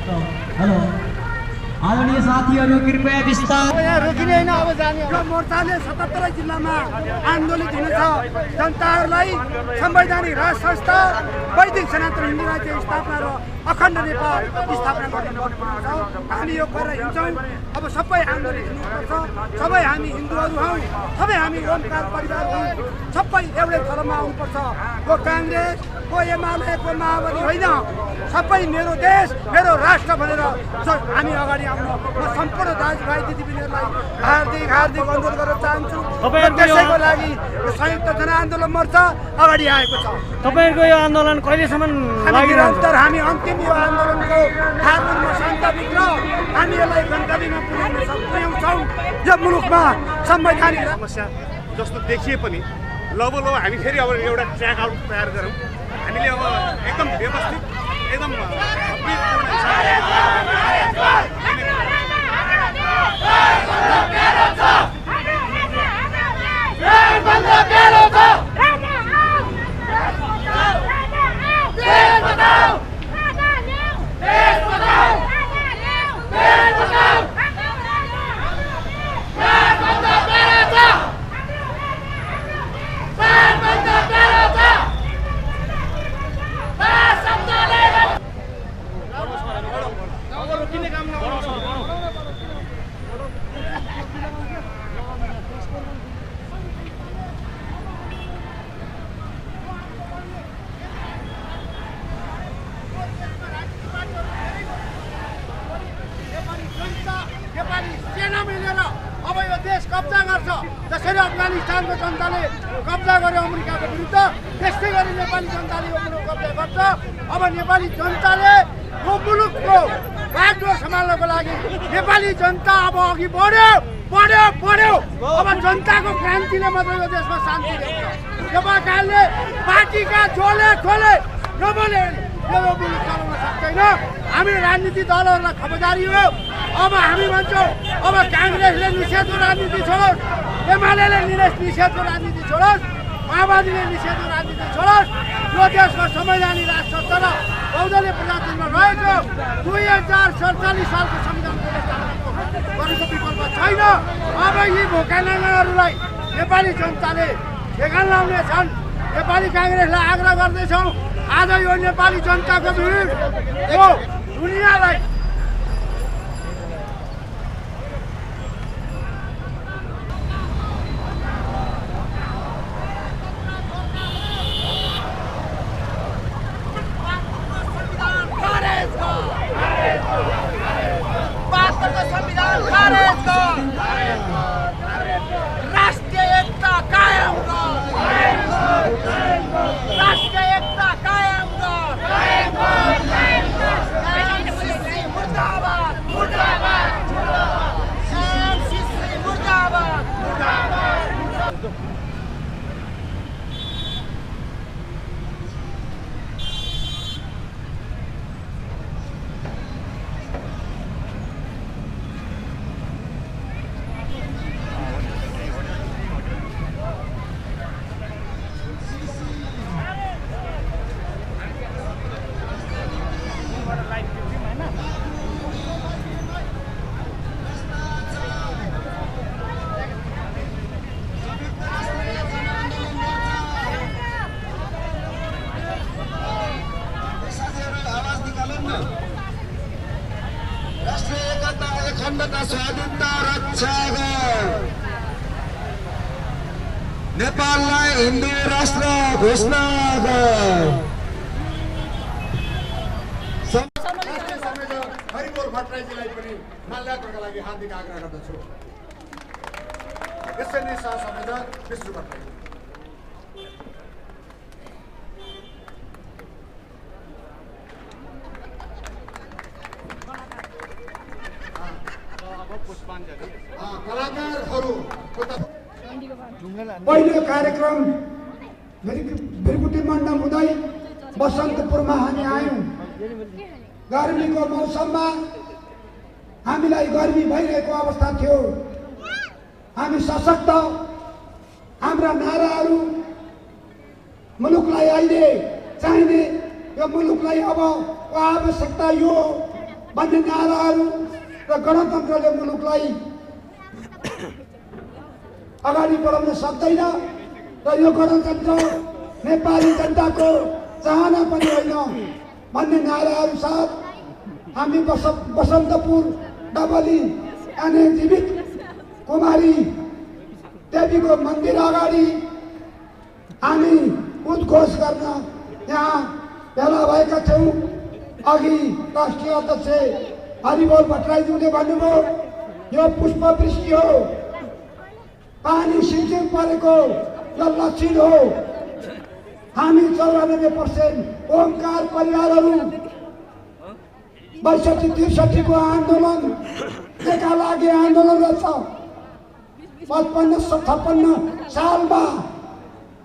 Hello आदरणीय साथीहरू कृपया विस्तार यहाँ रोकिने हैन अब जाने यो मोर्चाले 77 जिल्लामा आन्दोलित हुनेछ जनताहरूलाई संवैधानिक राज संस्था वैदिक सनातन हिन्दू राज्य स्थापना र अखण्ड नेपाल स्थापना गर्नुपर्छ हामी यो गरेर हिँड्छौँ अब सबै आन्दोलित हुनुपर्छ सबै हामी हिन्दूहरू हौँ सबै हामी ओमकार परिवार हौँ सबै एउटै थलोमा आउनुपर्छ को कांग्रेस को एमाले को माओवादी होइन सबै मेरो देश मेरो राष्ट्र भनेर हामी अगाडि आउनु म सम्पूर्ण दाजुभाइ दिदीबहिनीहरूलाई हार्दिक हार्दिक अनुरोध गर्न चाहन्छु त्यसैको लागि संयुक्त जनआन्दोलन मोर्चा अगाडि आएको छ तपाईहरुको यो आन्दोलन कहिलेसम्म लागिरहन्छ हामी अन्तिम यो आन्दोलनको थारुमा सन्तबिक र हामी यसलाई गन्तव्यमा पुर्याउँछौँ यो मुलुकमा संवैधानिक समस्या जस्तो देखिए पनि लबलो हामी फेरि अब एउटा ट्र्याक आउट तयार गरौँ हामीले अब एकदम व्यवस्थित एकदम अब यो देश कब्जा गर्छ जसरी अफगानिस्तानको जनताले कब्जा गर्यो अमेरिकाको विरुद्ध त्यस्तै गरी नेपाली जनताले यो मुलुक कब्जा गर्छ अब नेपाली जनताले यो मुलुकको बागडोर सम्हाल्नको लागि नेपाली जनता अब अघि बढ्यो बढ्यो बढ्यो अब जनताको क्रान्तिले मात्रै यो देशमा शान्ति ल्याउँछ नेपालले पार्टीका झोले खोले नबोले यो मुलुक चलाउन सक्दैन हामी राजनीति दलहरूलाई खबरदारी हो अब हामी भन्छौँ अब कांग्रेसले निषेधको राजनीति छोडोस् एमाले निषेधको राजनीति छोडोस् माओवादीले निषेधको राजनीति छोडोस् यो देशमा संवैधानिक राज संस्था र बहुदलीय प्रजातन्त्रमा रहेको 2047 सालको संविधान गरेको विकल्प छैन अब यी भोका नाङ्गाहरूलाई नेपाली जनताले ठेगान लाउने छन् नेपाली कांग्रेसलाई आग्रह गर्दैछौँ आज यो नेपाली जनताको भिड यो दुनियाँलाई स्वाधीनता रक्षा नेपाललाई हिन्दू राष्ट्र घोषणा हरिबोल भट्टराईजीलाई पनि माल्यार्पणका लागि हार्दिक आग्रह गर्दछु यसैले सहसंयोजक विष्णु भट्टराई पहिलो कार्यक्रम भिरकुटी मण्डप हुँदै बसन्तपुरमा हामी आयौँ गर्मीको मौसममा हामीलाई गर्मी भइरहेको अवस्था थियो हामी सशक्त हाम्रा नाराहरू मुलुकलाई अहिले चाहिने यो मुलुकलाई अब आवश्यकता यो भन्ने नाराहरू र गणतन्त्रले मुलुकलाई अगाडि बढाउन सक्दैन र यो गणतन्त्र नेपाली जनताको चाहना पनि होइन भन्ने नाराहरू साथ हामी बसन्तपुर डबली अनि जीवित कुमारी देवीको मन्दिर अगाडि हामी उद्घोष गर्न यहाँ भेला भएका छौँ। अघि राष्ट्रिय अध्यक्ष हरिबोल भट्टराईज्यूले भन्नुभयो यो पुष्पवृष्टि हो, पानी सिंचिङ परेको यो लक्षण हो। हामी 94% ओमकार परिवारहरू 62-63 को आन्दोलनका लागि आन्दोलनरत छ। 55-56 सालमा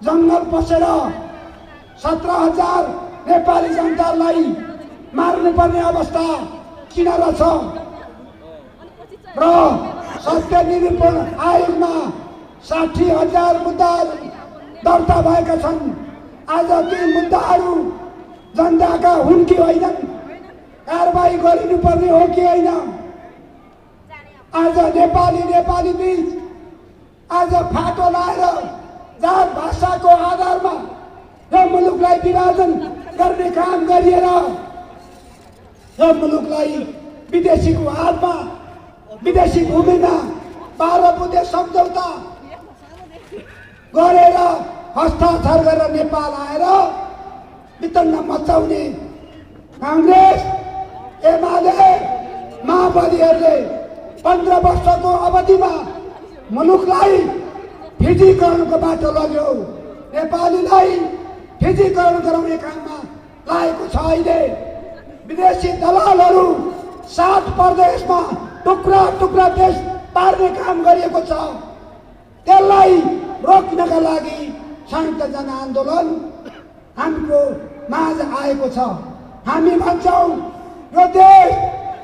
जङ्गल पसेर 17,000 नेपाली जनतालाई मार्नुपर्ने अवस्था किन रहेछ र सत्य निरूपण आयोगमा 60,000 मुद्दाहरू दर्ता भएका छन्। आज ती मुद्दाहरू जनताका हुन् कि होइनन्, कारबाही गरिनुपर्ने हो कि होइन? आज नेपाली बीच आज फाटो लाएर जात भाषाको आधारमा यो मुलुकलाई विभाजन गर्ने काम गरिएर यो मुलुकलाई विदेशीको हातमा विदेशी भूमिमा 12 बुँदे सम्झौता गरेर हस्ताक्षर गरेर नेपाल आएर वितन्न मचाउने कांग्रेस एमाले माओवादीहरूले 15 वर्षको अवधिमा मुलुकलाई फिजीकरणको बाटो लग्यो। नेपालीलाई फिजीकरण गराउने काममा लागेको छ। अहिले विदेशी दलालहरू 7 प्रदेशमा टुक्रा टुक्रा देश पार्ने काम गरिएको छ। त्यसलाई रोक्नका लागि संयुक्त जनआन्दोलन हाम्रो माझ आएको छ। हामी भन्छौँ यो देश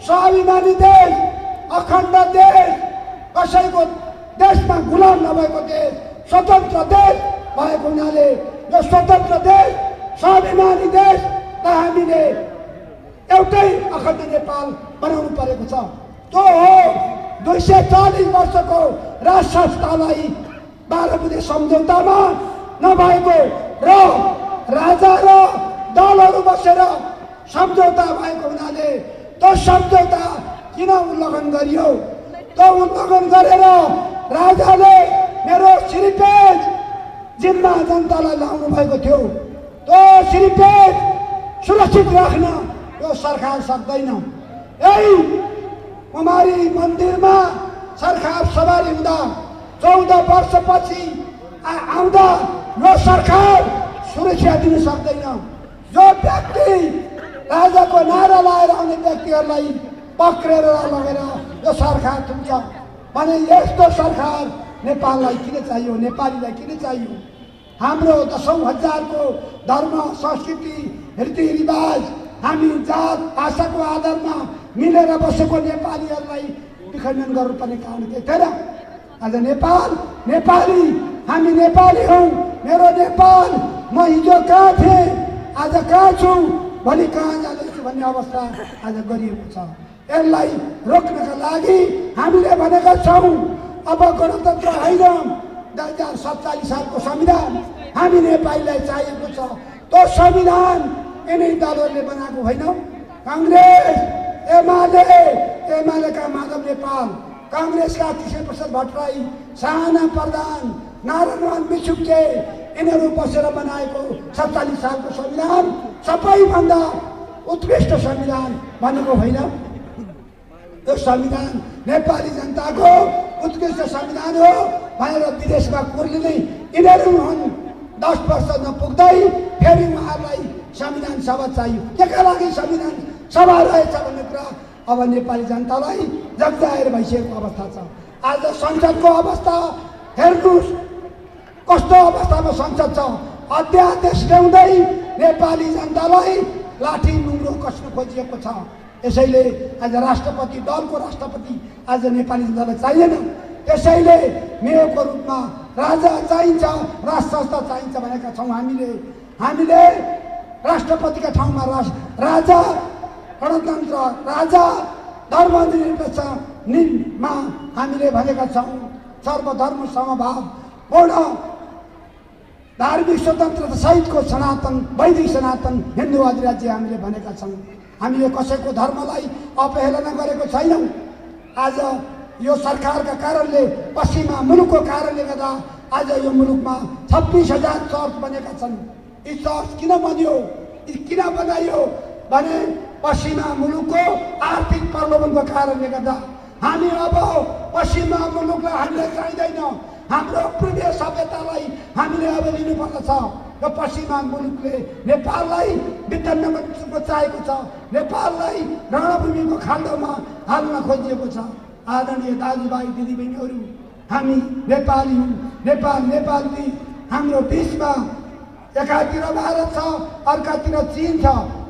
स्वाभिमानी देश, अखण्ड देश, कसैको देशमा गुलाम नभएको देश, स्वतन्त्र देश भएको हुनाले यो स्वतन्त्र देश स्वाभिमानी देशलाई हामीले एउटै अखण्ड नेपाल बनाउनु परेको छ। त्यो हो 240 वर्षको राज संस्थालाई 12 बुँदे सम्झौतामा नभएको र राजा र दलहरू बसेर सम्झौता भएको हुनाले त्यो सम्झौता किन उल्लङ्घन गरियो? त्यो उल्लङ्घन गरेर राजाले मेरो सिरिपेज जिम्मा जनतालाई लाउनु भएको थियो। त्यो सिरिपेज सुरक्षित राख्न यो सरकार सक्दैन। यही कुमारी मन्दिरमा सरकार सवारी हुँदा 14 वर्षपछि आउँदा यो सरकार सुरक्षा दिन सक्दैन। जो व्यक्ति राजाको नारा लाएर आउने व्यक्तिहरूलाई पक्रेर लगेर यो सरकार थुन्छ भने यस्तो सरकार नेपाललाई किन चाहियो? नेपालीलाई किन चाहियो? हाम्रो 10,000को धर्म संस्कृति रीतिरिवाज हामी जात भाषाको आधारमा मिलेर बसेको नेपालीहरूलाई विखण्डन गर्नुपर्ने कारण के थिएन? आज नेपाल नेपाली, हामी नेपाली हौँ। मेरो नेपाल, म हिजो कहाँ थिएँ, आज कहाँ छु, भोलि कहाँ जाँदैछु भन्ने अवस्था आज गरिएको छ। यसलाई रोक्नका लागि हामीले भनेका छौँ अब गणतन्त्र होइन, 2047 सालको संविधान हामी नेपालीलाई चाहिएको छ। त्यो संविधान यिनै दलहरूले बनाएको होइन। कांग्रेस एमालेका माधव नेपाल, कांग्रेसका किशोरप्रसाद भट्टराई, साना प्रधान, नारायण विसुके यिनीहरू बसेर बनाएको 47 सालको संविधान सबैभन्दा उत्कृष्ट संविधान भनेको होइन। यो संविधान नेपाली जनताको उत्कृष्ट संविधान हो भनेर विदेशमा कुर्लिने यिनीहरू हुन्। 10 वर्ष नपुग्दै फेरि उहाँहरूलाई संविधान सभा चाहियो। केका लागि संविधान सभा रहेछ भन्ने कुरा अब नेपाली जनतालाई जगजाहेर भइसकेको अवस्था छ। आज संसदको अवस्था हेर्नुहोस् कस्तो अवस्थामा संसद छ। अध्यादेश ल्याउँदै नेपाली जनतालाई लाठी नुङ्ग्रो कस्न खोजिएको छ। यसैले आज राष्ट्रपति दलको राष्ट्रपति आज नेपाली जनतालाई चाहिएन। त्यसैले मेयरको रूपमा राजा चाहिन्छ, राज संस्था चाहिन्छ भनेका छौँ। हामीले राष्ट्रपतिका ठाउँमा राजा गणतन्त्र राजा धर्मनिरपेक्षमा हामीले भनेका छौँ सर्वधर्म समभाव पूर्ण धार्मिक स्वतन्त्रता सहितको सनातन वैदिक सनातन हिन्दू अधिराज्य हामीले भनेका छौँ। हामीले कसैको धर्मलाई अवहेलना गरेको छैनौँ। आज यो सरकारका कारणले पश्चिमा मुलुकको कारणले गर्दा आज यो मुलुकमा 26,000 चर्च बनेका छन्। यी चर्च किन बन्यो, किन बनाइयो भने पश्चिमा मुलुकको आर्थिक प्रलोभनको कारणले गर्दा। हामी अब पश्चिमा मुलुकलाई हामीलाई चाहिँदैन, हाम्रो पूर्वीय सभ्यतालाई हामीले अब लिनुपर्दछ। र पश्चिमा मुलुकले नेपाललाई विद्यानमा बचाएको छ, नेपाललाई रणभूमिको खाल्डोमा हाल्न खोजिएको छ। आदरणीय दाजुभाइ दिदीबहिनीहरू, हामी नेपाली हौँ, नेपाली हाम्रो बिचमा एकातिर भारत छ, अर्कातिर चीन छ।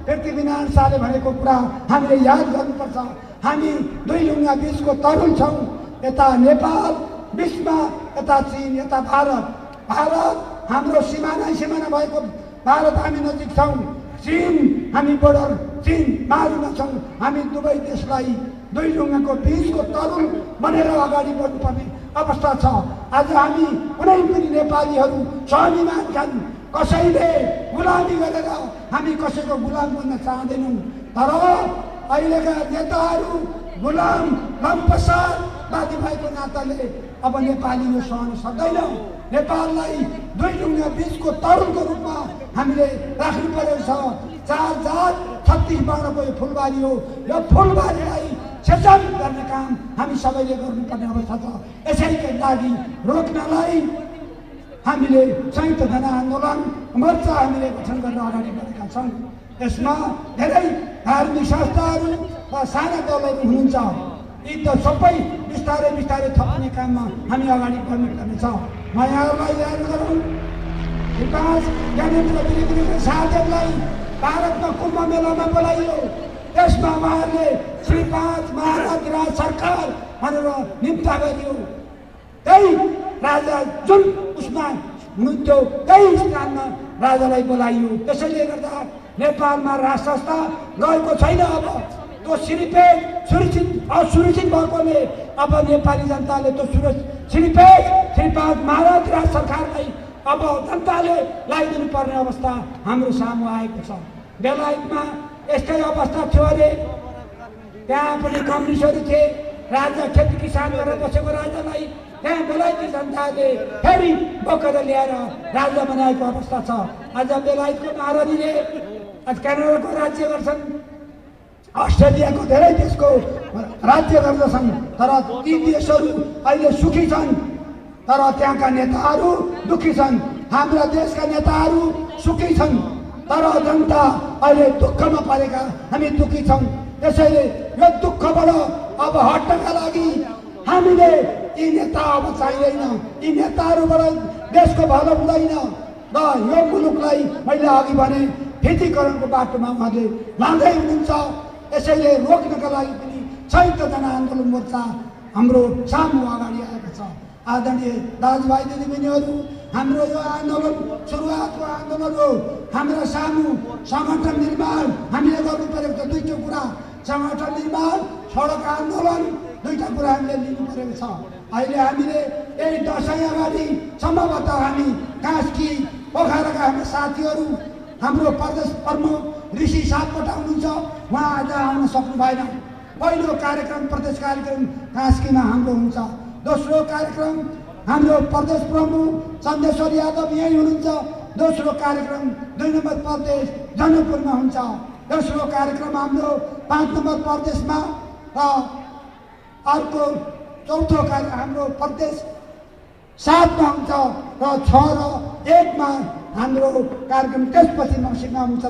पृथ्वीनारायण शाहले भनेको कुरा हामीले याद गर्नुपर्छ। हामी दुई ढुङ्गा बिचको तरुल छौँ, यता नेपाल बिचमा, यता चीन, यता भारत हाम्रो सिमाना भएको भारत हामी नजिक छौँ, चीन हामी बोर्डर चीन मारुमा छौँ। हामी दुवै देशलाई दुई ढुङ्गाको बिचको तरुल बनेर अगाडि बढ्नुपर्ने अवस्था छ। आज हामी कुनै पनि नेपालीहरू स्वामी मान्छन्, कसैले गुलामी गरेर हामी कसैको गुलाम बन्न चाहँदैनौँ। तर अहिलेका नेताहरू गुलाम लम्पसारवादी भएको नाताले अब नेपाली यो सहन सक्दैन। नेपाललाई दुई ढुङ्गा बिचको तरुलको रूपमा हामीले राख्नु परेको छ। 4 जात 36 वर्णको यो फुलबारी हो। यो फुलबारीलाई सेचन गर्ने काम हामी सबैले गर्नुपर्ने अवस्था छ। यसैका लागि रोक्नलाई हामीले संयुक्त जनआन्दोलन मोर्चा हामीले गठन गर्न अगाडि बढेका छौँ। यसमा धेरै धार्मिक संस्थाहरू वा साना दलहरू हुनुहुन्छ। यी त सबै बिस्तारै थप्ने काममा हामी अगाडि बढ्नुपर्नेछ। म यहाँहरूलाई याद गरौँ, ज्ञानेन्द्र गिरीको साथीहरूलाई भारतमा कुम्भ मेलामा बोलाइयो। त्यसमा उहाँहरूले श्री 5 महाराज राज सरकार भनेर निम्ता गरियो। त्यही राजा जुन उसमा हुनुहुन्थ्यो त्यही स्थानमा राजालाई बोलाइयो। त्यसैले गर्दा नेपालमा राज संस्था रहेको छैन। अब त्यो सुरक्षित असुरक्षित भएकोले अब नेपाली जनताले त्यो श्री 5 महाराज राज सरकारलाई अब जनताले लगाइदिनु पर्ने अवस्था हाम्रो सामु आएको छ। बेलायतमा यस्तै अवस्था थियो अरे, त्यहाँ पनि कम्युनिस्टहरू थिए। राजा खेती किसान गरेर बसेको राजालाई त्यहाँ बेलायती जनताले फेरि बोकेर ल्याएर राजा बनाएको अवस्था छ। आज बेलायतको महारानीले क्यानाडाको राज्य गर्छन्, अस्ट्रेलियाको धेरै देशको राज्य गर्दछन्। तर ती देशहरू अहिले सुखी छन्, तर त्यहाँका नेताहरू दुखी छन्। हाम्रा देशका नेताहरू सुखी छन्, तर जनता अहिले दुःखमा परेका हामी दुखी छौँ। त्यसैले यो दुःखबाट अब हट्नका लागि हामीले यी नेता अब चाहिँदैन। यी नेताहरूबाट देशको भलो हुँदैन र यो मुलुकलाई मैले अघि भने फेतीकरणको बाटोमा उहाँले लाँदै हुनुहुन्छ। यसैले रोक्नका लागि पनि संयुक्त जनआन्दोलन मोर्चा हाम्रो सामु अगाडि आएको छ। आदरणीय दाजुभाइ दिदीबहिनीहरू, हाम्रो यो आन्दोलन सुरुवातको आन्दोलन हो। हाम्रो सामु सङ्गठन निर्माण हामीले गर्नु परेको छ। दुईवटा कुरा, सङ्गठन निर्माण, सडक आन्दोलन, दुईवटा कुरा हामीले लिनु परेको छ। अहिले हामीले यही दसैँ अगाडि सम्भवतः हामी कास्की पोखराका हाम्रो साथीहरू, हाम्रो प्रदेश प्रमुख ऋषि सापकोटा हुनुहुन्छ, उहाँ आज आउन सक्नु भएन। पहिलो कार्यक्रम प्रदेश कार्यक्रम कास्कीमा हाम्रो हुन्छ। दोस्रो कार्यक्रम हाम्रो प्रदेश प्रमुख चन्देश्वर यादव यहीँ हुनुहुन्छ। दोस्रो कार्यक्रम 2 नम्बर प्रदेश जनकपुरमा हुन्छ। दोस्रो कार्यक्रम हाम्रो 5 नम्बर प्रदेशमा र अर्को चौथो कार्यक्रम हाम्रो प्रदेश 7मा हुन्छ र 6 र 1मा हाम्रो कार्यक्रम त्यसपछि मङ्सिरमा हुन्छ।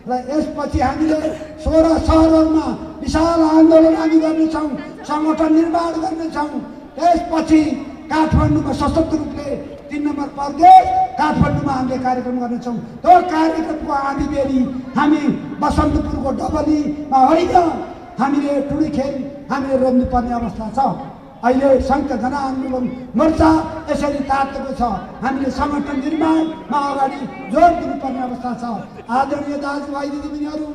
र यसपछि हामीले 16 सहरहरूमा विशाल आन्दोलन हामी गर्नेछौँ, सङ्गठन निर्माण गर्नेछौँ। त्यसपछि काठमाडौँमा सशक्त रूपले 3 नम्बर प्रदेश काठमाडौँमा हामीले कार्यक्रम गर्नेछौँ। त्यो कार्यक्रमको आँधीबेरी हामी बसन्तपुरको डबलीमा होइन, हामीले टुडीखेल हामीले रोज्नुपर्ने अवस्था छ। अहिले संयुक्त जनआन्दोलन मोर्चा यसरी तातेको छ। हामीले सङ्गठन निर्माणमा अगाडि जोड दिनुपर्ने अवस्था छ। आदरणीय दाजुभाइ दिदीबहिनीहरू,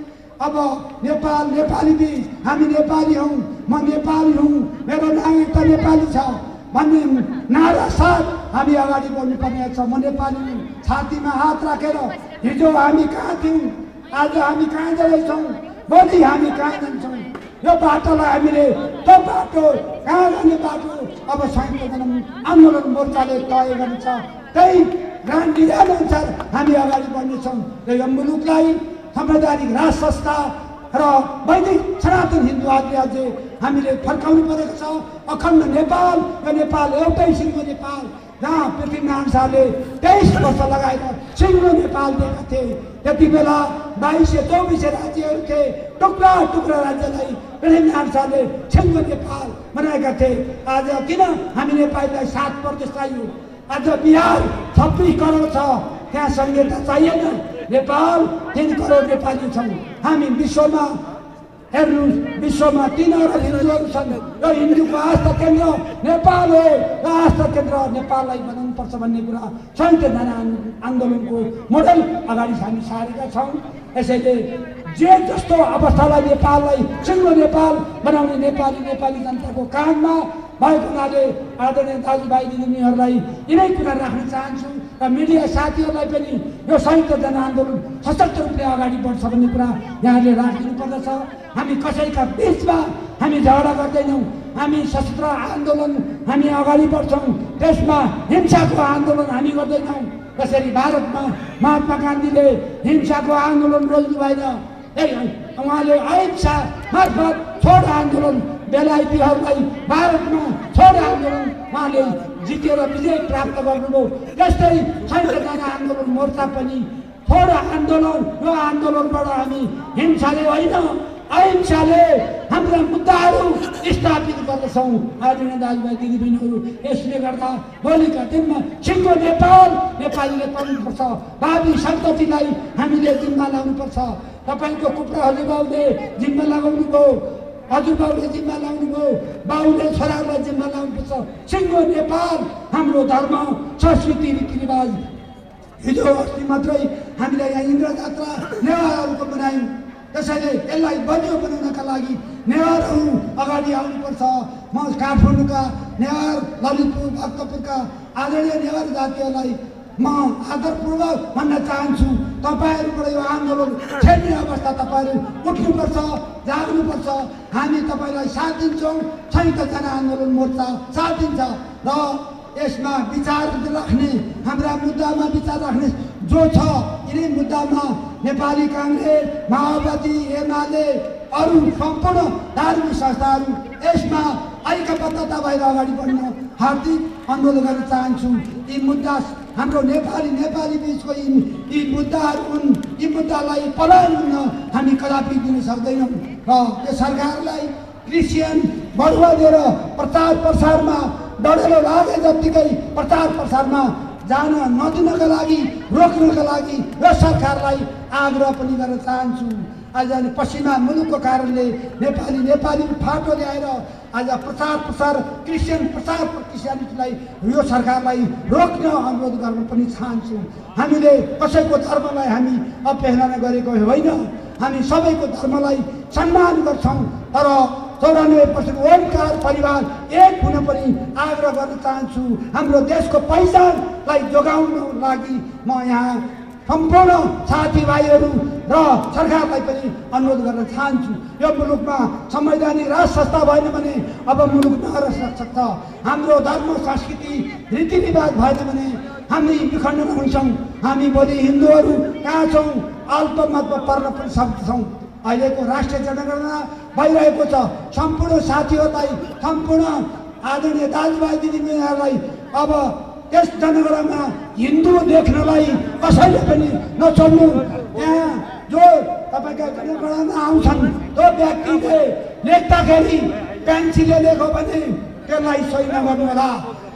अब नेपाल नेपाली बीच हामी नेपाली हौँ, म नेपाली हुँ, मेरो नागरिकता नेपाली छ भन्ने नारा साथ हामी अगाडि बढ्नुपर्ने छ। म नेपाली हुँ, छातीमा हात राखेर हिजो हामी कहाँ थियौँ, आज हामी कहाँ जाँदैछौँ, भोलि हामी कहाँ जान्छौँ, यो बाटोलाई हामीले त्यो बाटो कहाँ जाने बाटो अब संयुक्त आन्दोलन मोर्चाले तय गर्नेछ। त्यही रणनीति अनुसार हामी अगाडि बढ्नेछौँ र यो मुलुकलाई संवैधानिक राज संस्था र वैदिक सनातन हिन्दू आज्ञा हामीले फर्काउनु परेको छ। अखण्ड नेपाल र नेपाल एउटै सिङ्गो नेपाल, जहाँ पृथ्वीनारायण शाहले 23 वर्ष लगाएर सिङ्गो नेपाल दिएका थिए। त्यति बेला 2224 राज्यहरू थिए, टुक्रा टुक्रा राज्यलाई पृथ्वीनारायण शाहले सिङ्गो नेपाल बनाएका थिए। आज किन हामी नेपालीलाई 7 प्रदेश चाहियो? आज बिहार 26 करोड छ, त्यहाँ संहिता चाहिएन। नेपाल 3 करोड नेपाली छौँ। हामी विश्वमा हेर्नुहोस्, विश्वमा 3 अरब हिन्दूहरू छन् र हिन्दूको आस्था केन्द्र नेपाल हो र आस्था केन्द्र नेपाललाई बनाउनुपर्छ भन्ने कुरा संयुक्त आन्दोलनको मोडल अगाडि हामी सारेका छौँ। यसैले जे जस्तो अवस्थालाई नेपाललाई सिङ्गो नेपाल बनाउने नेपाली जनताको काममा भएको हुनाले आदरणीय दाजुभाइ दिदीबहिनीहरूलाई यिनै कुरा राख्न चाहन्छु र मिडिया साथीहरूलाई पनि यो संयुक्त जनआन्दोलन सशक्त रूपले अगाडि बढ्छ भन्ने कुरा यहाँले राखिदिनु पर्दछ। हामी कसैका बिचमा हामी झगडा गर्दैनौँ, हामी सशस्त्र आन्दोलन हामी अगाडि बढ्छौँ, त्यसमा हिंसाको आन्दोलन हामी गर्दैनौँ। जसरी भारतमा महात्मा गान्धीले हिंसाको आन्दोलन रोज्नु भएन, उहाँले अहिंसा मार्फत छोड आन्दोलन बेलायतीहरूलाई भारतमा छोड आन्दोलन उहाँले जितेर विजय प्राप्त गर्नुभयो। त्यस्तै संयुक्त जनआन्दोलन मोर्चा पनि छोड आन्दोलन, यो आन्दोलनबाट हामी हिंसाले होइन अहिंसाले हाम्रा मुद्दाहरू स्थापित गर्दछौँ। आदरणीय दाजुभाइ दिदीबहिनीहरू, यसले गर्दा भोलिका दिनमा सिङ्गो नेपाल नेपालीले पाउनुपर्छ। भावी सन्ततिलाई हामीले जिम्मा लाउनुपर्छ। तपाईँको कुप्राहरूले बाउले जिम्मा लगाउनु भयो, हजुरबाउले जिम्मा लाउनु भयो, बाउले छोरालाई जिम्मा लाउनुपर्छ। सिङ्गो नेपाल हाम्रो धर्म संस्कृति रीतिरिवाज। हिजो अस्ति मात्रै हामीले यहाँ इन्द्र जात्रा नेवारहरूको बनायौँ। त्यसैले यसलाई बलियो बनाउनका लागि नेवारहरू अगाडि आउनुपर्छ। म काठमाडौँका नेवार, ललितपुर, भक्तपुरका आदरणीय नेवार जातिहरूलाई म आदरपूर्वक भन्न चाहन्छु, तपाईँहरूबाट यो आन्दोलन छेड्ने अवस्था तपाईँहरू उठ्नुपर्छ, जाग्नुपर्छ। हामी तपाईँलाई साथ दिन्छौँ। संयुक्त जनआन्दोलन मोर्चा साथ दिन्छ र यसमा विचार राख्ने, हाम्रा मुद्दामा विचार राख्ने जो छ, यिनै मुद्दामा नेपाली काङ्ग्रेस, माओवादी, एमाले, अरू सम्पूर्ण धार्मिक संस्थाहरू यसमा ऐक्यबद्धता भएर अगाडि बढ्न हार्दिक अनुरोध गर्न चाहन्छु। यी मुद्दा हाम्रो नेपाली बिचको यी मुद्दाहरू हुन्। यी मुद्दालाई पलायन हुन हामी कदापि दिन सक्दैनौँ र यो सरकारलाई क्रिस्चियन बढुवा दिएर प्रचार प्रसारमा डढेलो लागे जत्तिकै प्रचार प्रसारमा जान नदिनका लागि, रोक्नका लागि यो सरकारलाई आग्रह पनि गर्न चाहन्छु। आज पश्चिमा मुलुकको कारणले नेपाली फाटो ल्याएर आज प्रचार प्रसार क्रिस्चियनिटीलाई यो सरकारलाई रोक्न अनुरोध गर्न पनि चाहन्छु। हामीले कसैको धर्मलाई हामी अवहेलना गरेको होइन, हामी सबैको धर्मलाई सम्मान गर्छौँ। तर 94% ओमकार परिवार एक हुन पनि आग्रह गर्न चाहन्छु। हाम्रो देशको पहिचानलाई जोगाउन लागि म यहाँ सम्पूर्ण साथीभाइहरू र सरकारलाई पनि अनुरोध गर्न चाहन्छु। यो मुलुकमा संवैधानिक राज संस्था भएन भने अब मुलुक नरह सक्छ। हाम्रो धर्म संस्कृति रीतिरिवाज भएन भने हामी विखण्डन हुन्छौँ। हामी भोलि हिन्दूहरू कहाँ छौँ, अल्पमतमा पर्न पनि सक्छौँ। अहिलेको राष्ट्रिय जनगणना भइरहेको छ। सम्पूर्ण साथीहरूलाई, सम्पूर्ण आदरणीय दाजुभाइ दिदीबहिनीहरूलाई अब त्यस जनगणनामा हिन्दू देख्नलाई कसैले पनि नछोड्नु। त्यहाँ जो तपाईँका जनगणना आउँछन् त्यो व्यक्तिले लेख्दाखेरि पेन्सिलले लेख्यो भने त्यसलाई सही नगर्नु होला,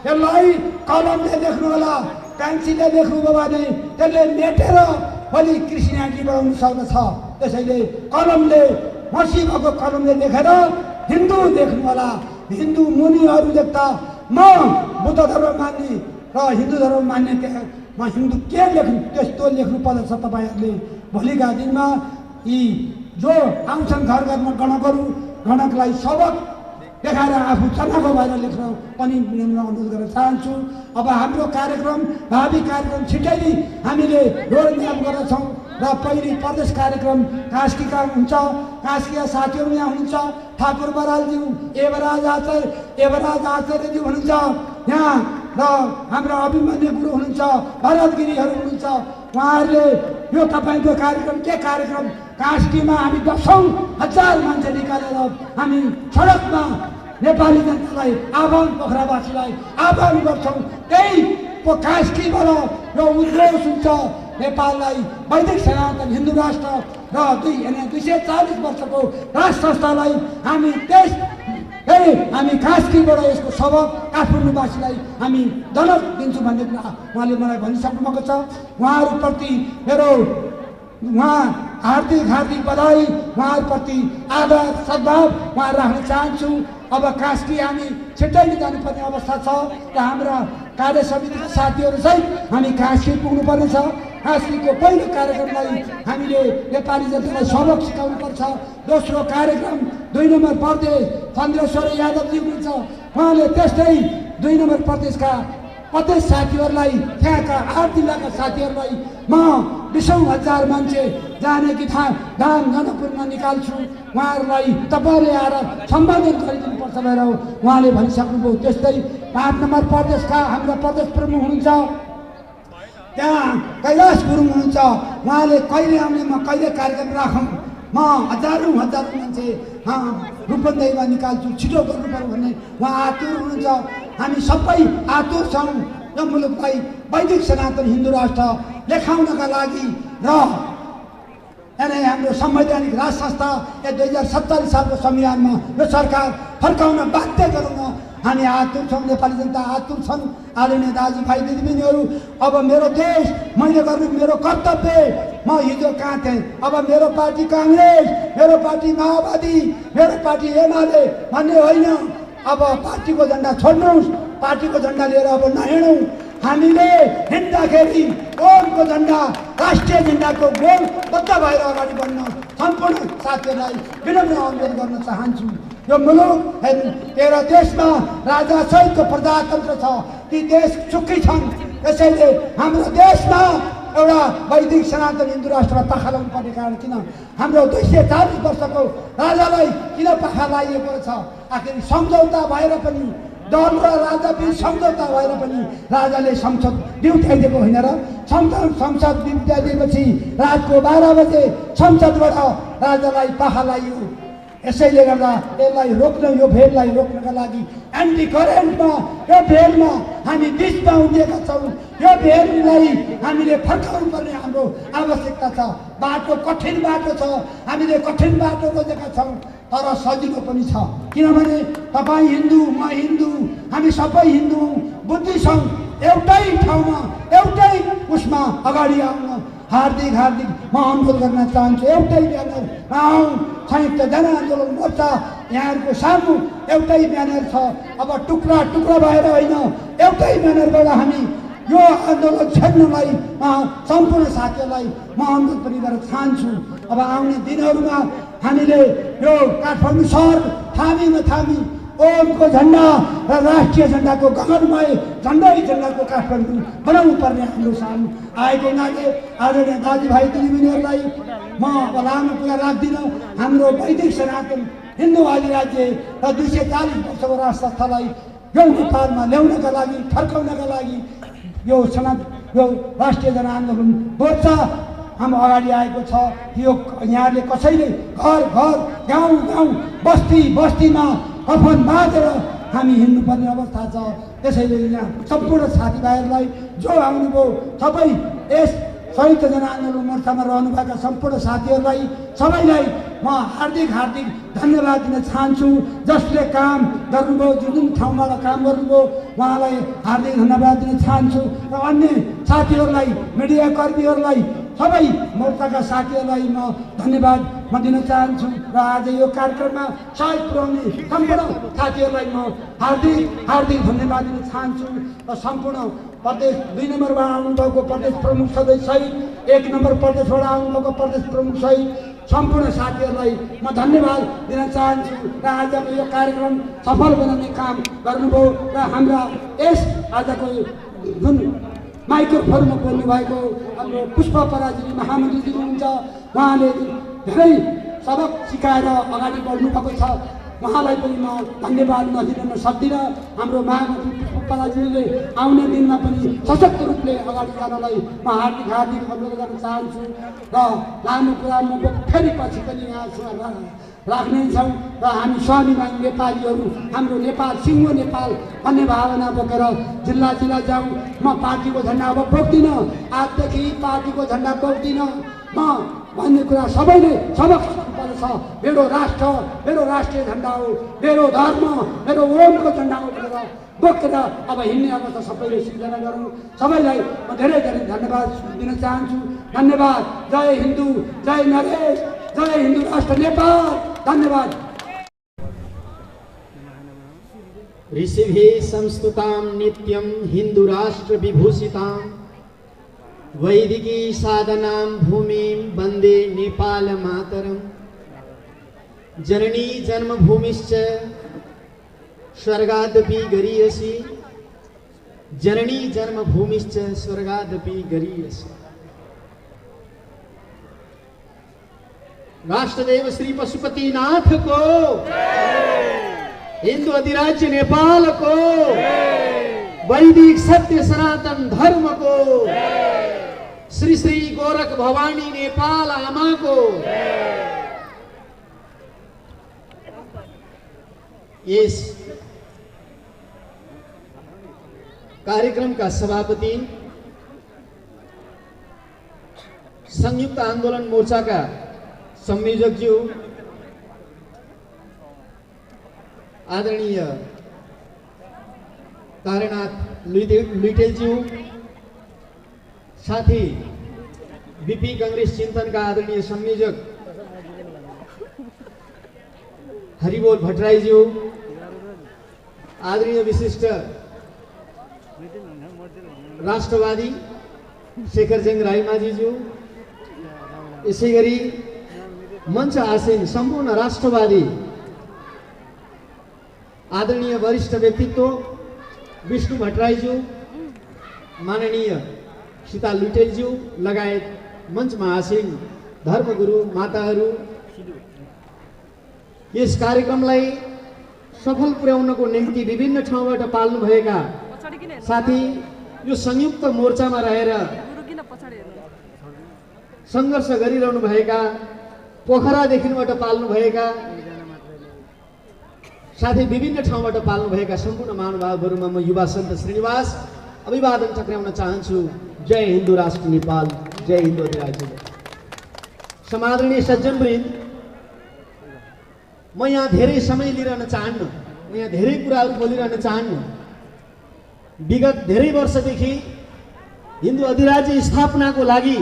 त्यसलाई कलमले लेख्नु होला। पेन्सिलले लेख्नुभयो भने त्यसले मेटेर भोलि क्रिस्चियनिटी बनाउनु सक्दछ। त्यसैले कलमले, मसी भएको कलमले लेखेर हिन्दू देख्नु होला। हिन्दू मुनिहरू लेख्दा म बुद्ध धर्म मान्ने र हिन्दू धर्म मान्ने, त्यहाँ म हिन्दू के लेख्नु त्यस्तो लेख्नु पर्दछ। तपाईँहरूले भोलिका दिनमा यी जो आउँछन् घर घरमा गणकलाई सबक देखाएर आफू चनाखो भएर लेख्न पनि विनम्र अनुरोध गर्न चाहन्छु। अब हाम्रो कार्यक्रम भावी कार्यक्रम छिट्टै नै हामीले रोडम्याप गर्दछौँ र पहिले प्रदेश कार्यक्रम कास्कीका हुन्छ, कास्कीका साथीहरू यहाँ हुनुहुन्छ, ठाकुर बरालज्यू, एवराज आचार्यज्यू हुनुहुन्छ यहाँ र हाम्रो अभिमन्यु गुरु हुनुहुन्छ, भरत गिरीहरू हुनुहुन्छ। उहाँहरूले यो तपाईँको कार्यक्रम के कार्यक्रम कास्कीमा हामी 10,000 मान्छे निकालेर हामी सडकमा नेपाली जनतालाई आह्वान, पोखरावासीलाई आह्वान गर्छौँ। त्यही कास्कीबाट यो उद्घोष हुन्छ नेपाललाई वैदिक सनातन हिन्दू राष्ट्र र 240 वर्षको राष्ट्र संस्थालाई हामी हामी कास्कीबाट यसको सबक काठमाडौँवासीलाई हामी दलत दिन्छौँ भन्ने कुरा उहाँले मलाई भनिसक्नु भएको छ। उहाँहरूप्रति मेरो हार्दिक बधाई, उहाँहरूप्रति आदर सद्भाव उहाँ राख्न चाहन्छु। अब कास्की हामी छिट्टै नै जानुपर्ने अवस्था छ र हाम्रा कार्य समितिका साथीहरू सहित हामी कास्की पुग्नुपर्ने छ। कास्कीको पहिलो कार्यक्रमलाई हामीले नेपाली जनतालाई सबक सिकाउनुपर्छ। दोस्रो कार्यक्रम 2 नम्बर प्रदेश चन्द्रेश्वर यादवजी हुनुहुन्छ, उहाँले त्यस्तै 2 नम्बर प्रदेशका प्रदेश साथीहरूलाई, त्यहाँका 8 जिल्लाका साथीहरूलाई म 20,000 मान्छे जाने कि धाम जनकपुरमा निकाल्छु, उहाँहरूलाई तपाईँले आएर सम्बोधन गरिदिनुपर्छ भनेर उहाँले भनिसक्नुभयो। त्यस्तै 5 नम्बर प्रदेशका हाम्रो प्रदेश प्रमुख हुनुहुन्छ, त्यहाँ कैलाश गुरुङ हुनुहुन्छ, उहाँले कहिले आउने म कहिले कार्यक्रम राखौँ, म हजारौँ मान्छे रूपन्देहीमा निकाल्छु, छिटो गर्नु पर्यो भन्ने उहाँ आतुर हुनुहुन्छ। हामी सबै आतुर छौँ यो मुलुकलाई वैदिक सनातन हिन्दू राष्ट्र लेखाउनका लागि र हाम्रो संवैधानिक राज संस्था 2047 सालको संविधानमा यो सरकार फर्काउन बाध्य गराउन हामी आतुर छौँ, नेपाली जनता आतुर छन्। आदरणीय दाजुभाइ दिदीबहिनीहरू, अब मेरो देश मैले गर्ने मेरो कर्तव्य, म हिजो कहाँ थिएँ, अब मेरो पार्टी काङ्ग्रेस, मेरो पार्टी माओवादी, मेरो पार्टी एमाले भन्ने होइन। अब पार्टीको झन्डा छोड्नुहोस्, पार्टीको झन्डा लिएर अब नहिँडौँ। हामीले हिँड्दाखेरि ओमको झन्डा राष्ट्रिय झन्डाको गोल बद्ध भएर अगाडि बढ्न सम्पूर्ण साथीहरूलाई विनम्र अनुरोध गर्न चाहन्छु। यो मुलुक 13 देशमा राजा सहितको प्रजातन्त्र छ, ती देश सुखी छन्। त्यसैले हाम्रो देशमा एउटा वैदिक सनातन हिन्दू राष्ट्रमा पाखा लाउनु पर्ने कारण किन? हाम्रो 240 वर्षको राजालाई किन पाखा लाइएको छ? आखिर सम्झौता भएर पनि, दल र राजा बिच सम्झौता भएर पनि राजाले संसद बिउत्याइदिएको होइन र? संसद बिउत्याइदिएपछि रातको 12 बजे संसदबाट राजालाई पाखा लाइयो। यसैले गर्दा यसलाई रोक्न, यो भेडलाई रोक्नका लागि एन्टी करेन्टमा यो भेडमा हामी बिचमा उभिएका छौँ। यो भेडलाई हामीले फर्काउनु पर्ने हाम्रो आवश्यकता छ। बाटो कठिन बाटो छ, हामीले कठिन बाटो खोजेका छौँ, तर सजिलो पनि छ। किनभने तपाईँ हिन्दू, म हिन्दू, हामी सबै हिन्दू बुद्धि छौँ। एउटै ठाउँमा एउटै उसमा अगाडि आउन हार्दिक म अनुरोध गर्न चाहन्छु। एउटै ब्यानर आउँ, संयुक्त जनआन्दोलन मोर्चा यहाँहरूको सामु एउटै ब्यानर छ। अब टुक्रा भएर होइन, एउटै ब्यानरबाट हामी यो आन्दोलन छेड्नलाई सम्पूर्ण साथीहरूलाई म अनुरोध पनि गर्न चाहन्छु। अब आउने दिनहरूमा हामीले यो काठमाडौँ सहर थामी ओमको झन्डा र राष्ट्रिय झन्डाको गगनमय झन्डाको काठमाडौँ बनाउनु पर्ने हाम्रो सामु आएको हुनाले आदरणीय दाजुभाइ दिदीबहिनीहरूलाई म अब लामो कुरा राख्दिनँ। हाम्रो वैदिक सनातन हिन्दू अधिराज्य र 240 वर्षको राष्ट्र संस्थालाई यो नेपालमा ल्याउनका लागि, फर्काउनका लागि यो राष्ट्रिय जनआन्दोलन मोर्चा हाम्रो अगाडि आएको छ। यो यहाँले कसैले घर गाउँ बस्तीमा कफन बाँधेर हामी हिँड्नुपर्ने अवस्था छ। त्यसैले यहाँ सम्पूर्ण साथीभाइहरूलाई जो आउनुभयो, सबै यस संयुक्त जनआन्दोलन मोर्चामा रहनुभएका सम्पूर्ण साथीहरूलाई सबैलाई म हार्दिक धन्यवाद दिन चाहन्छु। जसले काम गर्नुभयो, जुन ठाउँबाट काम गर्नुभयो, उहाँलाई हार्दिक धन्यवाद दिन चाहन्छु। र अन्य साथीहरूलाई, मिडियाकर्मीहरूलाई, सबै मोर्चाका साथीहरूलाई म धन्यवाद दिन चाहन्छु। र आज यो कार्यक्रममा सहयोग पुर्याउने सम्पूर्ण साथीहरूलाई म हार्दिक धन्यवाद दिन चाहन्छु। र सम्पूर्ण प्रदेश 2 नम्बरमा आउनुभएको प्रदेश प्रमुख सदस्य सहित, 1 नम्बर प्रदेशबाट आउनुभएको प्रदेश प्रमुख सहित सम्पूर्ण साथीहरूलाई म धन्यवाद दिन चाहन्छु र आजको यो कार्यक्रम सफल बनाउने काम गर्नुभयो र हाम्रा यस आजको जुन माइक्रोफोनमा बोल्नु भएको हाम्रो पुष्प पराजुली महामन्त्रीजी हुनुहुन्छ, उहाँले धेरै सबक सिकाएर अगाडि बढ्नु भएको छ। उहाँलाई पनि म धन्यवाद नदिन सक्दिनँ। हाम्रो महामन्त्री पुष्प पराजुलीले आउने दिनमा पनि सशक्त रूपले अगाडि जानलाई म हार्दिक अनुरोध गर्न चाहन्छु र लामो कुरा म फेरि पछि पनि यहाँ राख्नेछौँ र हामी स्वाभिमान नेपालीहरू हाम्रो नेपाल सिङ्गो नेपाल भन्ने भावना बोकेर जिल्ला जिल्ला जाउँ। म पार्टीको झन्डा अब बोक्दिनँ, आजदेखि पार्टीको झन्डा बोक्दिनँ। म भन्ने कुरा सबैले सबक सिक्नुपर्ने छ। मेरो राष्ट्र मेरो राष्ट्रिय झन्डा हो, मेरो धर्म मेरो ओमको झन्डा हो भनेर बोकेर अब हिँड्ने अवस्था सबैले सिर्जना गरौँ। सबैलाई म धेरै धेरै धन्यवाद दिन चाहन्छु। धन्यवाद। जय हिन्दू, जय नरेश, जय हिन्दू राष्ट्र नेपाल। धन्यवाद। ऋषिभि संस्तुतां नित्यं हिन्दू राष्ट्र विभूषितां वैदिकी साधनां भूमिं वन्दे नेपाल मातरम्। जननी जन्मभूमिश्च स्वर्गादपि गरीयसी, जननी जन्मभूमिश्च स्वर्गादपि गरीयसी। राष्ट्रदेव श्री पशुपतिनाथ को, हिंदू अधिराज्य नेपाल को, वैदिक सत्य सनातन धर्म को, श्री श्री गोरख भवानी नेपाल आमा को। इस कार्यक्रम का सभापति संयुक्त आंदोलन मोर्चा का संयोजक जी आदरणीय तारानाथ लुइटेल जी, साथ ही बीपी कांग्रेस चिंतन का आदरणीय संयोजक हरिबोल भट्टराई जी, आदरणीय विशिष्ट राष्ट्रवादी शेखरजंग राईमाझी ज्यू, इसी गरी मंच आसीन संपूर्ण राष्ट्रवादी आदरणीय वरिष्ठ व्यक्तित्व विष्णु भट्टराईज्यू, माननीय सीता लुइटेलज्यू लगायत मञ्चमा आसीन धर्मगुरु माताहरू, यस कार्यक्रमलाई सफल पुर्याउनको निम्ति विभिन्न ठाउँबाट पाल्नु भएका साथी, यो संयुक्त मोर्चामा रहेर सङ्घर्ष गरिरहनु भएका, पोखरादेखिबाट पाल्नु भएका साथै विभिन्न ठाउँबाट पाल्नु भएका सम्पूर्ण महानुभावहरूमा म युवा सन्त श्रीनिवास अभिवादन टक्राउन चाहन्छु। जय हिन्दू राष्ट्र नेपाल, जय हिन्दू अधिराज्य। समादरणीय सज्जनवृन्द, म यहाँ धेरै समय लिइरहन चाहन्न, म यहाँ धेरै कुराहरू बोलिरहन चाहन्न। विगत धेरै वर्षदेखि हिन्दू अधिराज्य स्थापनाको लागि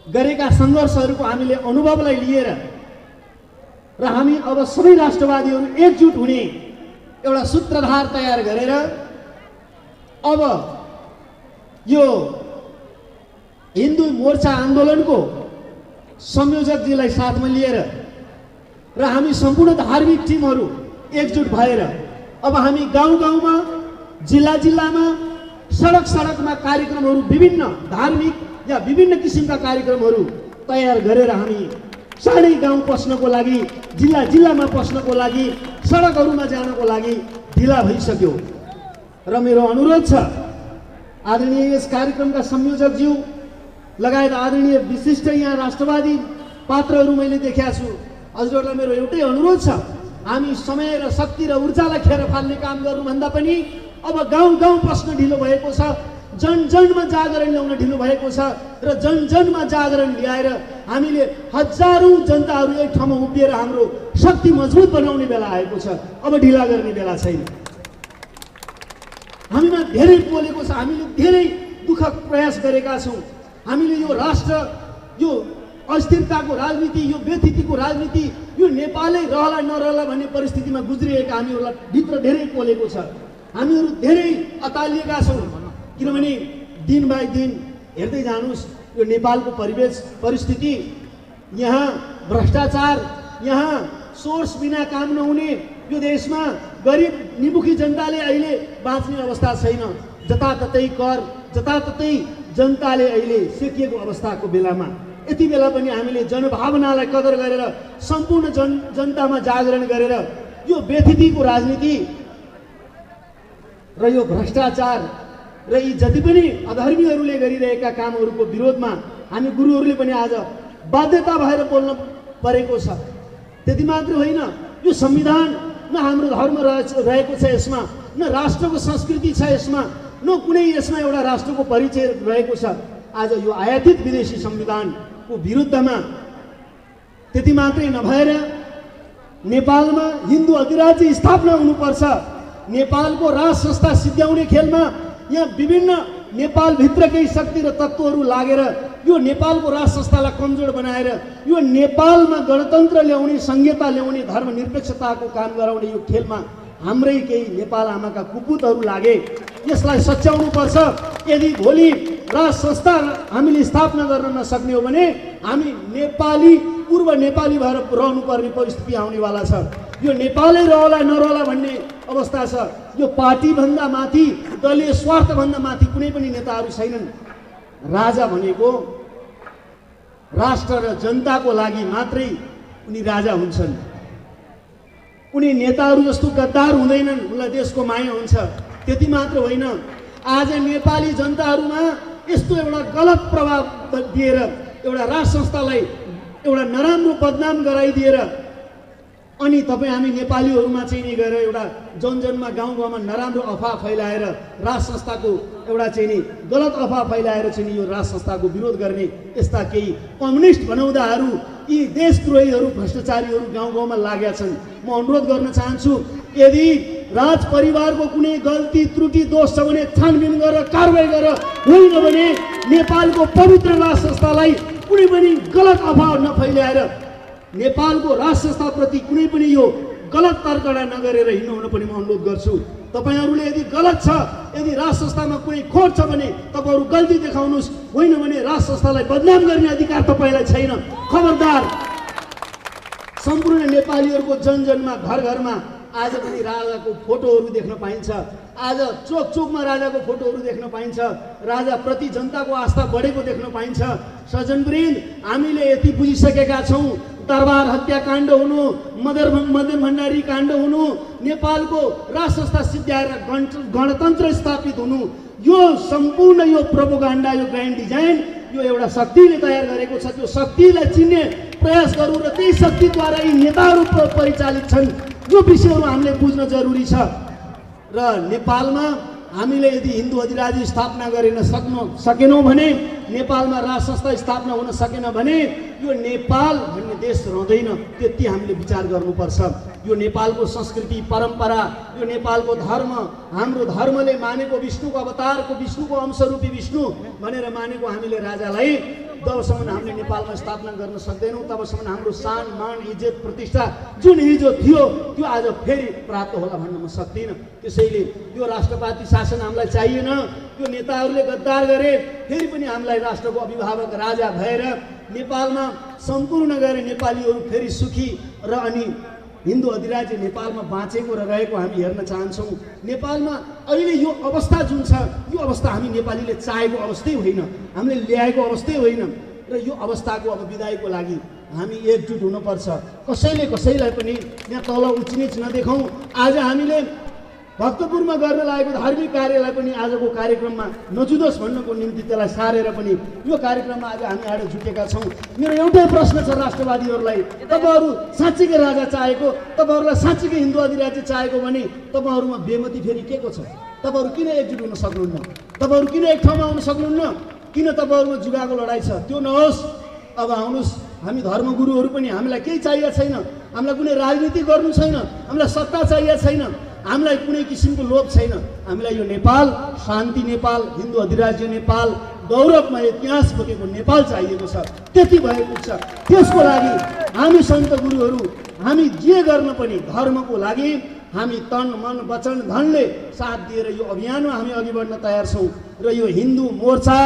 गरेका सङ्घर्षहरूको हामीले अनुभवलाई लिएर र हामी अब सबै राष्ट्रवादीहरू एकजुट हुने एउटा सूत्रधार तयार गरेर अब यो हिन्दू मोर्चा आन्दोलनको संयोजकजीलाई साथमा लिएर र हामी सम्पूर्ण धार्मिक टिमहरू एकजुट भएर अब हामी गाउँ गाउँमा, जिल्ला जिल्लामा, सडक सडकमा कार्यक्रमहरू, विभिन्न धार्मिक या विभिन्न किसिमका कार्यक्रमहरू तयार गरेर हामी चाँडै गाउँ पस्नको लागि, जिल्ला जिल्लामा पस्नको लागि, सडकहरूमा जानको लागि ढिला भइसक्यो। र मेरो अनुरोध छ, आदरणीय यस कार्यक्रमका संयोजकज्यू लगायत आदरणीय विशिष्ट यहाँ राष्ट्रवादी पात्रहरू मैले देखेका छु, हजुरहरूलाई मेरो एउटै अनुरोध छ, हामी समय र शक्ति र ऊर्जालाई खेर फाल्ने काम गर्नुभन्दा पनि अब गाउँ गाउँ पस्न ढिलो भएको छ, जन जनमा जागरण ल्याउन ढिलो भएको छ र जन जनमा जागरण ल्याएर हामीले हजारौं जनताहरू एक ठाउँमा उभिएर हाम्रो शक्ति मजबुत बनाउने बेला आएको छ। अब ढिला गर्ने बेला छैन। हामीमा धेरै बोलेको छ, हामीले धेरै दुःख प्रयास गरेका छौँ। हामीले यो राष्ट्र, यो अस्थिरताको राजनीति, यो व्यथितिको राजनीति, यो नेपालै रहला नरहला भन्ने परिस्थितिमा गुज्रिएका हामीहरूलाई भित्र धेरै बोलेको छ। हामीहरू धेरै अतालिएका छौँ, किनभने दिन बाई दिन हेर्दै जानुस् यो नेपालको परिवेश परिस्थिति यहाँ भ्रष्टाचार, यहाँ सोर्स बिना काम नहुने यो देशमा गरिब निमुखी जनताले अहिले बाँच्ने अवस्था छैन। जताततै कर, जताततै जनताले अहिले सेकिएको अवस्थाको बेलामा यति बेला पनि हामीले जनभावनालाई कदर गरेर सम्पूर्ण जनतामा जागरण गरेर यो व्यथितिको राजनीति र यो भ्रष्टाचार र यी जति पनि अधर्मीहरूले गरिरहेका कामहरूको विरोधमा हामी गुरुहरूले पनि आज बाध्यता भएर बोल्न परेको छ। त्यति मात्र होइन, यो संविधान न हाम्रो धर्म रहेको छ यसमा, न राष्ट्रको संस्कृति छ यसमा, न कुनै यसमा एउटा राष्ट्रको परिचय रहेको छ। आज यो आयातित विदेशी संविधानको विरुद्धमा त्यति मात्रै नभएर नेपालमा हिन्दू अधिराज्य स्थापना हुनुपर्छ। नेपालको राज संस्था सिद्ध्याउने खेलमा यहाँ विभिन्न नेपालभित्रकै शक्ति र तत्त्वहरू लागेर यो नेपालको राज संस्थालाई कमजोर बनाएर यो नेपालमा गणतन्त्र ल्याउने, संहिता ल्याउने, धर्मनिरपेक्षताको काम गराउने यो खेलमा हाम्रै केही नेपाल आमाका कुपुतहरू लागे। यसलाई सच्याउनु पर्छ। यदि भोलि राज संस्था हामीले स्थापना गर्न नसक्ने हो भने हामी नेपाली, पूर्व नेपाली भएर रहनुपर्ने परिस्थिति आउनेवाला छ। यो नेपालै रहला नरहला भन्ने अवस्था छ। यो पार्टीभन्दा माथि, दलीय स्वार्थभन्दा माथि कुनै पनि नेताहरू छैनन्। राजा भनेको राष्ट्र र जनताको लागि मात्रै उनी राजा हुन्छन्। उनी नेताहरू जस्तो गद्दार हुँदैनन्, उनलाई देशको माया हुन्छ। त्यति मात्र होइन, आज नेपाली जनताहरूमा यस्तो एउटा गलत प्रभाव दिएर एउटा राज संस्थालाई एउटा नराम्रो बदनाम गराइदिएर अनि तपाईँ हामी नेपालीहरूमा चाहिँ नि गएर एउटा जनजनमा गाउँ गाउँमा नराम्रो अफवाह फैलाएर राज संस्थाको एउटा चाहिँ नि गलत अफवाह फैलाएर चाहिँ नि यो राज संस्थाको विरोध गर्ने यस्ता केही कम्युनिस्ट भनौँदाहरू, यी देशद्रोहीहरू, भ्रष्टाचारीहरू गाउँ गाउँमा लागेका छन्। म अनुरोध गर्न चाहन्छु, यदि राज परिवारको कुनै गल्ती त्रुटि दोष छ भने छानबिन गरेर कारवाही गरेर, होइन भने नेपालको पवित्र राज संस्थालाई कुनै पनि गलत अफवाह नफैलाएर नेपालको राज संस्थाप्रति कुनै पनि यो गलत तर्कडा नगरेर हिँड्नु हुन पनि म अनुरोध गर्छु। तपाईहरूले यदि गलत छ, यदि राज संस्थामा कुनै खोट छ भने तपाईँहरू गल्ती देखाउनुहोस्, होइन भने राज संस्थालाई बदनाम गर्ने अधिकार तपाईँलाई छैन। खबरदार। सम्पूर्ण नेपालीहरूको जनजनमा, घर घरमा आज पनि राजाको फोटोहरू देख्न पाइन्छ। आज चोक चोकमा राजाको फोटोहरू देख्न पाइन्छ। राजाप्रति जनताको आस्था बढेको देख्न पाइन्छ। सज्जनवृन्द, हामीले यति बुझिसकेका छौँ, दरबार हत्याकाण्ड हुनु, मदन भण्डारी काण्ड हुनु, नेपालको राज संस्था सिद्ध्याएर गणतन्त्र स्थापित हुनु, यो सम्पूर्ण यो प्रोपोगन्डा, यो ग्रान्ड डिजाइन यो एउटा शक्तिले तयार गरेको छ। त्यो शक्तिलाई चिन्ने प्रयास गरौँ र त्यही शक्तिद्वारा यी नेताहरू परिचालित छन्। यो विषयहरू हामीले बुझ्न जरुरी छ। र नेपालमा हामीले यदि हिन्दू अधिराज्य स्थापना गरिन सकेनौँ भने, नेपालमा राज संस्था स्थापना हुन सकेन भने यो नेपाल भन्ने देश रहँदैन। त्यति हामीले विचार गर्नुपर्छ। यो नेपालको संस्कृति, परम्परा, यो नेपालको धर्म, हाम्रो धर्मले मानेको विष्णुको अवतारको, विष्णुको अंशरूपी विष्णु भनेर मानेको हामीले राजालाई जबसम्म हामीले नेपालमा स्थापना गर्न सक्दैनौँ तबसम्म हाम्रो सान, मान, इज्जत, प्रतिष्ठा जुन हिजो थियो त्यो आज फेरि प्राप्त होला भन्न म सक्दिनँ। त्यसैले यो राष्ट्रवादी शासन हामीलाई चाहिएन। यो नेताहरूले गद्दार गरे, फेरि पनि हामीलाई राष्ट्रको अभिभावक राजा भएर नेपालमा सम्पूर्ण गएर नेपालीहरू फेरि सुखी र अनि हिन्दू अधिराज्य नेपालमा बाँचेको र रहेको हामी हेर्न चाहन्छौँ। नेपालमा अहिले यो अवस्था जुन छ, यो अवस्था हामी नेपालीले चाहेको अवस्थै होइन, हामीले ल्याएको अवस्थै होइन। र यो अवस्थाको अब विदाईको लागि हामी एकजुट हुनुपर्छ। कसैले कसैलाई पनि यहाँ तल उचनिच नदेखाउँ। आज हामीले भक्तपुरमा गर्न लागेको धार्मिक कार्यलाई पनि आजको कार्यक्रममा नजुदोस् भन्नको निम्ति त्यसलाई सारेर पनि यो कार्यक्रममा आज हामी आएर जुटेका छौँ। मेरो एउटै प्रश्न छ राष्ट्रवादीहरूलाई, तपाईँहरू साँच्चीकै राजा चाहेको, तपाईँहरूलाई साँच्चीकै हिन्दू अधिराज्य चाहेको भने तपाईँहरूमा बेमती फेरि के को छ? तपाईँहरू किन एकजुट हुन सक्नुहुन्न? तपाईँहरू किन एक ठाउँमा आउन सक्नुहुन्न? किन तपाईँहरूमा जुगाको लडाइँ छ? त्यो नहोस्। अब आउनुहोस्, हामी धर्मगुरुहरू पनि, हामीलाई केही चाहिएको छैन, हामीलाई कुनै राजनीति गर्नु छैन, हामीलाई सत्ता चाहिएको छैन, हामीलाई कुनै किसिमको लोभ छैन। हामीलाई यो नेपाल, शान्ति नेपाल, हिन्दू अधिराज्य नेपाल, गौरवमय इतिहास बोकेको नेपाल चाहिएको छ। त्यति भएको छ। त्यसको लागि हामी सन्त गुरुहरू, हामी जे गर्न पनि धर्मको लागि हामी तन मन वचन धनले साथ दिएर यो अभियानमा हामी अघि बढ्न तयार छौँ। र यो हिन्दू मोर्चा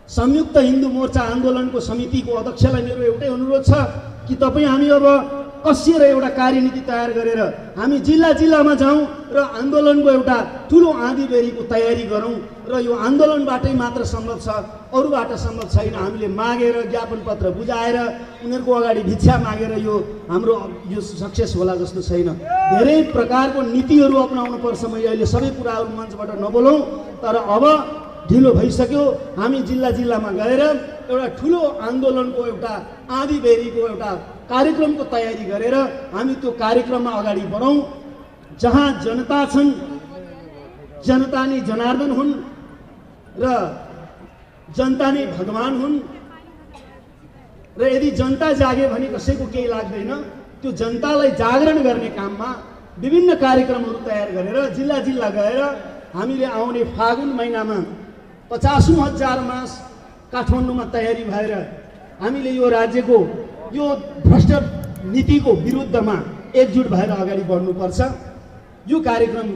संयुक्त हिन्दू मोर्चा आन्दोलनको समितिको अध्यक्षलाई मेरो एउटै अनुरोध छ कि तपाईँ हामी अब कसिएर एउटा कार्यनीति तयार गरेर हामी जिल्ला जिल्लामा जाउँ र आन्दोलनको एउटा ठुलो आँधीबेहरीको तयारी गरौँ र यो आन्दोलनबाटै मात्र सम्भव छ, अरूबाट सम्भव छैन। हामीले मागेर ज्ञापन पत्र बुझाएर उनीहरूको अगाडि भिक्षा मागेर यो हाम्रो यो सक्सेस होला जस्तो छैन। धेरै प्रकारको नीतिहरू अपनाउनु पर्छ। मैले अहिले सबै कुराहरू मञ्चबाट नबोलौँ, तर अब ढिलो भइसक्यो। हामी जिल्ला जिल्लामा गएर एउटा ठुलो आन्दोलनको एउटा आँधीबेहरीको एउटा कार्यक्रमको तयारी गरेर हामी त्यो कार्यक्रममा अगाडि बढौँ। जहाँ जनता छन्, जनता नै जनार्दन हुन् र जनता नै भगवान हुन् र यदि जनता जागे भने कसैको केही लाग्दैन। त्यो जनतालाई जागरण गर्ने काममा विभिन्न कार्यक्रमहरू तयार गरेर जिल्ला जिल्ला गएर हामीले आउने फागुन महिनामा 50,000 मास काठमाडौँमा तयारी भएर हामीले यो राज्यको यो भ्रष्ट नीतिको विरुद्धमा एकजुट भएर अगाडि बढ्नुपर्छ। यो कार्यक्रम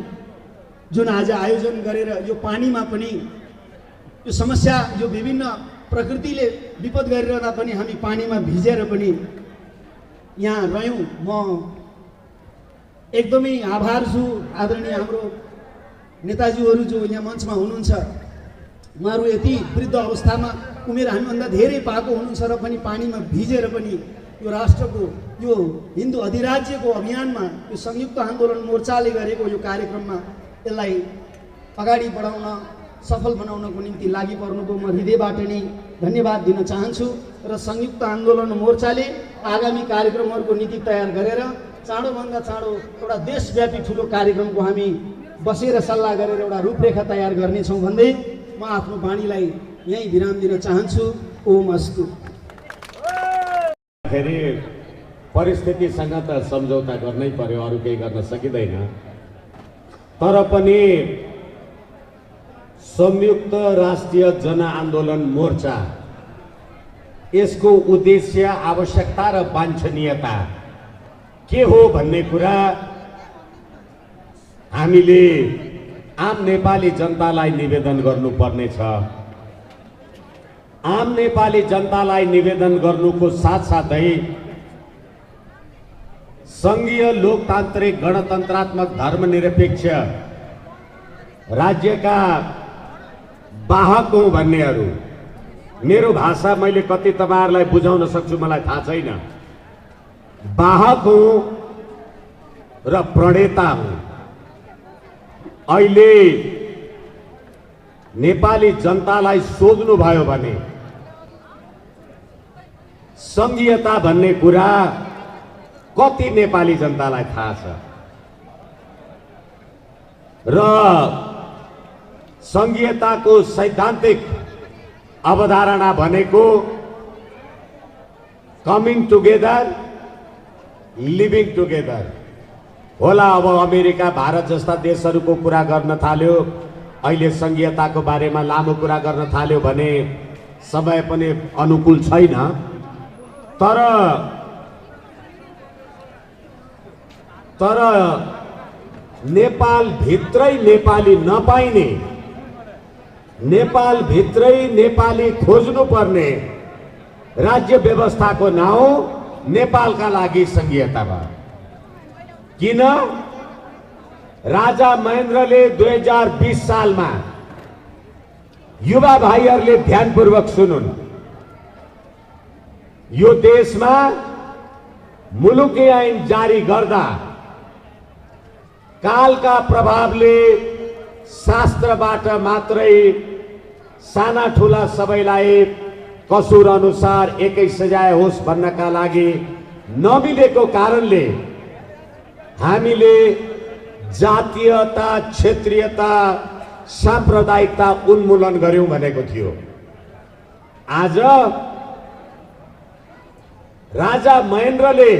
जुन आज आयोजन गरेर यो पानीमा पनि यो समस्या, यो विभिन्न प्रकृतिले विपद गरिरहँदा पनि हामी पानीमा भिजेर पनि यहाँ रह्यौँ। म एकदमै आभार छु आदरणीय हाम्रो नेताजीहरू जो यहाँ मञ्चमा हुनुहुन्छ। उहाँहरू यति वृद्ध अवस्थामा उमेर हामीभन्दा धेरै पाएको हुनुहुन्छ र पनि पानीमा भिजेर पनि यो राष्ट्रको यो हिन्दू अधिराज्यको अभियानमा यो संयुक्त आन्दोलन मोर्चाले गरेको यो कार्यक्रममा यसलाई अगाडि बढाउन, सफल बनाउनको निम्ति लागि पर्नुको म हृदयबाट नै धन्यवाद दिन चाहन्छु। र संयुक्त आन्दोलन मोर्चाले आगामी कार्यक्रमहरूको नीति तयार गरेर चाँडोभन्दा चाँडो एउटा देशव्यापी ठुलो कार्यक्रमको हामी बसेर सल्लाह गरेर एउटा रूपरेखा तयार गर्नेछौँ भन्दै म आफ्नो बाणीलाई यहीँ विराम दिन चाहन्छु। ओम अस्तु। फेरि परिस्थितिसँग त सम्झौता गर्नै पर्यो, अरू केही गर्न सकिँदैन। तर पनि संयुक्त राष्ट्रिय जनआन्दोलन मोर्चा यसको उद्देश्य, आवश्यकता र वाञ्छनीयता के हो भन्ने कुरा हामीले आम नेपाली जनतालाई निवेदन गर्नुपर्नेछ। आम नेपाली जनतालाई निवेदन गर्नुको साथसाथै सङ्घीय लोकतान्त्रिक गणतन्त्रात्मक धर्मनिरपेक्ष राज्यका वाहक हौँ भन्नेहरू, मेरो भाषा मैले कति तपाईँहरूलाई बुझाउन सक्छु मलाई थाहा छैन, वाहक हौँ र प्रणेता हौँ। अहिले नेपाली जनतालाई सोध्नुभयो भने सङ्घीयता भन्ने कुरा कति नेपाली जनतालाई थाहा छ र सङ्घीयताको सैद्धान्तिक अवधारणा भनेको कमिङ टुगेदर, लिभिङ टुगेदर होला। अब अमेरिका, भारत जस्ता देशहरूको कुरा गर्न थाल्यो, अहिले सङ्घीयताको बारेमा लामो कुरा गर्न थाल्यो भने समय पनि अनुकूल छैन। तर नेपाल भित्रै नेपाली नपाइने, नेपाल भित्रै नेपाली खोज्नुपर्ने राज्य व्यवस्थाको नाउँ नेपालका लागि सङ्घीयता भयो। किन? राजा महेन्द्रले 2020 सालमा, युवा भाइहरूले ध्यानपूर्वक सुनुन्, यो देशमा मुलुकी ऐन जारी गर्दा कालका प्रभावले शास्त्रबाट मात्रै साना ठुला सबैलाई कसुर अनुसार एकै सजाय होस् भन्नका लागि नमिलेको कारणले हामीले जातीयता, क्षेत्रीयता, साम्प्रदायिकता उन्मूलन गर्यौं भनेको थियो। आज राजा महेन्द्रले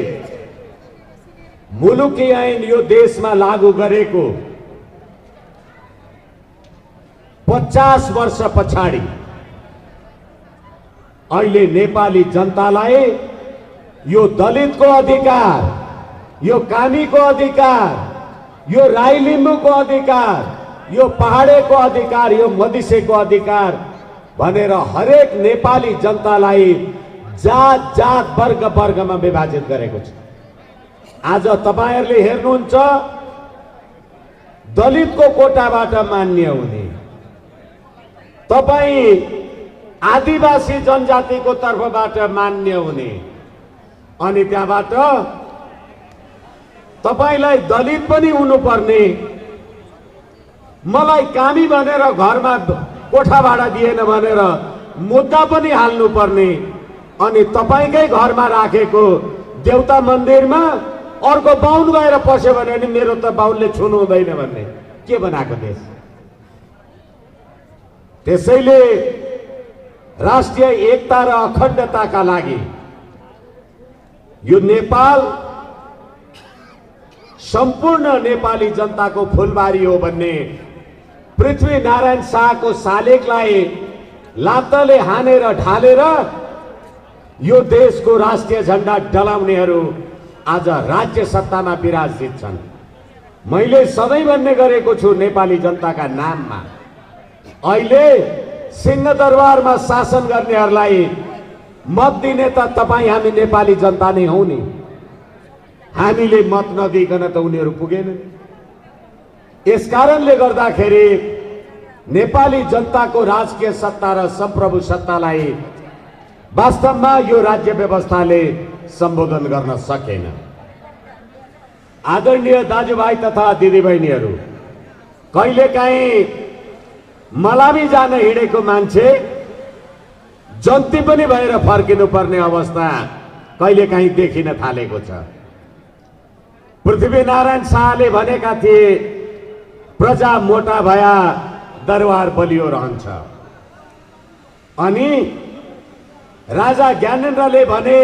मुलुकी ऐन यो देशमा लागू गरेको 50 वर्ष पछाडि अहिले नेपाली जनतालाई यो दलितको अधिकार, यो कामीको अधिकार, यो राई लिम्बूको अधिकार, यो पहाडेको अधिकार, यो मधेसीको अधिकार भनेर हरेक नेपाली जनतालाई जात जात वर्ग वर्गमा विभाजित गरेको छ। आज तपाईहरुले हेर्नुहुन्छ दलितको कोटाबाट मान्य हुने, तपाई आदिवासी जनजातिको तर्फबाट मान्य हुने, अनि त्यहाँबाट तपाईलाई दलित पनि हुनुपर्ने, मलाई कामी भनेर घरमा कोठा भाडा दिएन भनेर मुद्दा पनि हाल्नु पर्ने, अनि तपाईकै घरमा राखेको देउता मन्दिरमा अर्को बाहुन गएर पस्यो भने नि मेरो त बाहुनले छुनु हुँदैन भन्ने के बनाएको देश। त्यसैले राष्ट्रिय एकता र अखण्डताका लागि यो नेपाल सम्पूर्ण नेपाली जनताको फुलबारी हो भन्ने पृथ्वीनारायण शाहको शालिगलाई लातले हानेर ढालेर यो देशको राष्ट्रिय झण्डा डलाउनेहरू आज राज्य सत्तामा विराजित छन्। मैले सधैँ भन्ने गरेको छु नेपाली जनताका नाममा, अहिले सिंहदरबारमा शासन गर्नेहरूलाई मत दिने त तपाईँ हामी नेपाली जनता नै हौ नि। हामीले मत नदिकन त उनीहरू पुगेन। यसकारणले गर्दाखेरि नेपाली जनताको राजकीय सत्ता र सम्प्रभु सत्तालाई वास्तवमा यो राज्य व्यवस्थाले सम्बोधन गर्न सकेन। आदरणीय दाजुभाइ तथा दिदीबहिनीहरू, कहिलेकाहीँ मलामी जान हिँडेको मान्छे जन्ती पनि भएर फर्किनु पर्ने अवस्था कहिलेकाहीँ देखिन थालेको छ। पृथ्वीनारायण शाहले भनेका थिए प्रजा मोटा भया दरबार बलियो रहन्छ, अनि राजा ज्ञानेन्द्रले भने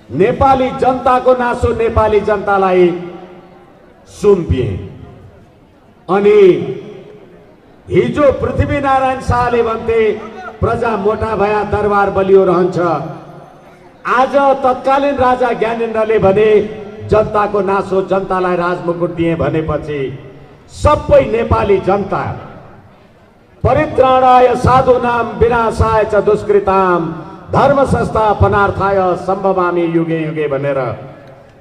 नेपाली जनताको नासो नेपाली जनतालाई सुम्पिए। अनि हिजो पृथ्वीनारायण शाहले भन्थे प्रजा मोटा भया दरबार बलियो रहन्छ, आज तत्कालीन राजा ज्ञानेन्द्रले भने जनताको नासो जनतालाई राजमुकुट दिए भनेपछि सबै नेपाली जनता परित्राणाय साधूनाम विनाशाय च दुष्कृताम धर्म संस्थापनार्थाय सम्भवामि युगे युगे भनेर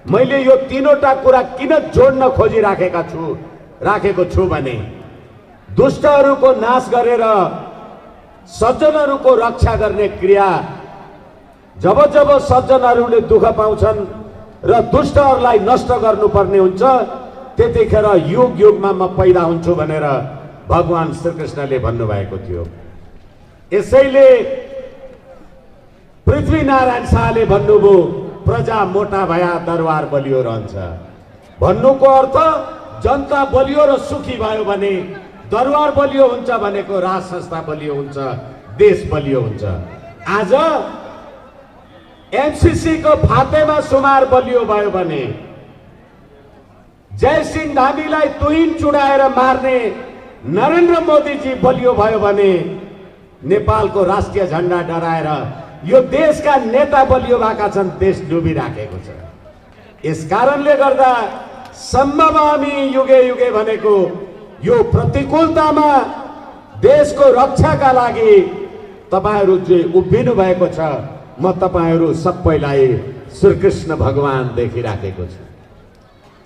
मैले यो तीनवटा कुरा किन जोड्न राखेको छु भने दुष्टहरूको नाश गरेर सज्जनहरूको रक्षा गर्ने क्रिया, जब जब सज्जनहरूले दुःख पाउँछन् र दुष्टहरूलाई नष्ट गर्नुपर्ने हुन्छ त्यतिखेर युग युगमा म पैदा हुन्छु भनेर भगवान श्रीकृष्णले भन्नुभएको थियो। यसैले पृथ्वीनारायण शाहले भन्नुभयो प्रजा मोटा भया दरबार बलियो रहन्छ। भन्नुको अर्थ जनता बलियो र सुखी भयो भने दरबार बलियो हुन्छ भनेको राज संस्था बलियो हुन्छ, देश बलियो हुन्छ। आज एमसीसी को फातेमा सुमार बलियो भयो भने, जय सिंह धामीलाई तुहिन चुडाएर मार्ने नरेन्द्र मोदी जी बलियो भयो भने, नेपालको राष्ट्रिय झण्डा डराएर यो देशका नेता बलियो भएका छन्, देश डुबिराखेको छ। यसकारणले गर्दा सम्भवामि युगे युगे भनेको यो प्रतिकूलतामा देशको रक्षाका लागि तपाईहरु जे उभिनु भएको छ, म तपाईहरु सबैलाई श्रीकृष्ण भगवान देखिराखेको छु।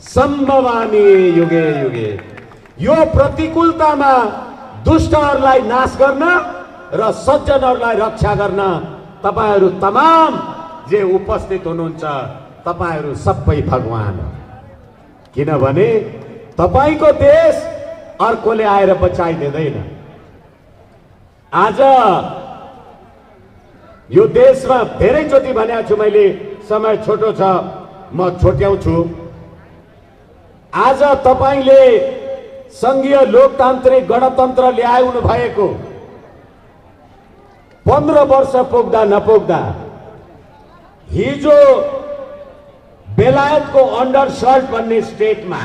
सम्भवामि युगे युगे, यो प्रतिकूलतामा दुष्टहरूलाई नाश गर्न र सज्जनहरूलाई रक्षा गर्न तपाईहरु तमाम जे उपस्थित हुनुहुन्छ तपाईहरु सबै भगवान हो। किनभने तपाईको देश अर्कोले आएर बचाइदिँदैन। आज यो देशमा धेरैचोटि भनेको छु मैले, समय छोटो छ म छोट्याउँछु। आज तपाईले संघीय लोकतान्त्रिक गणतन्त्र ल्याउनु भएको 15 वर्ष पुग्दा नपुग्दा हिजो बेलायतको अन्डरसर्ट भन्ने स्टेटमा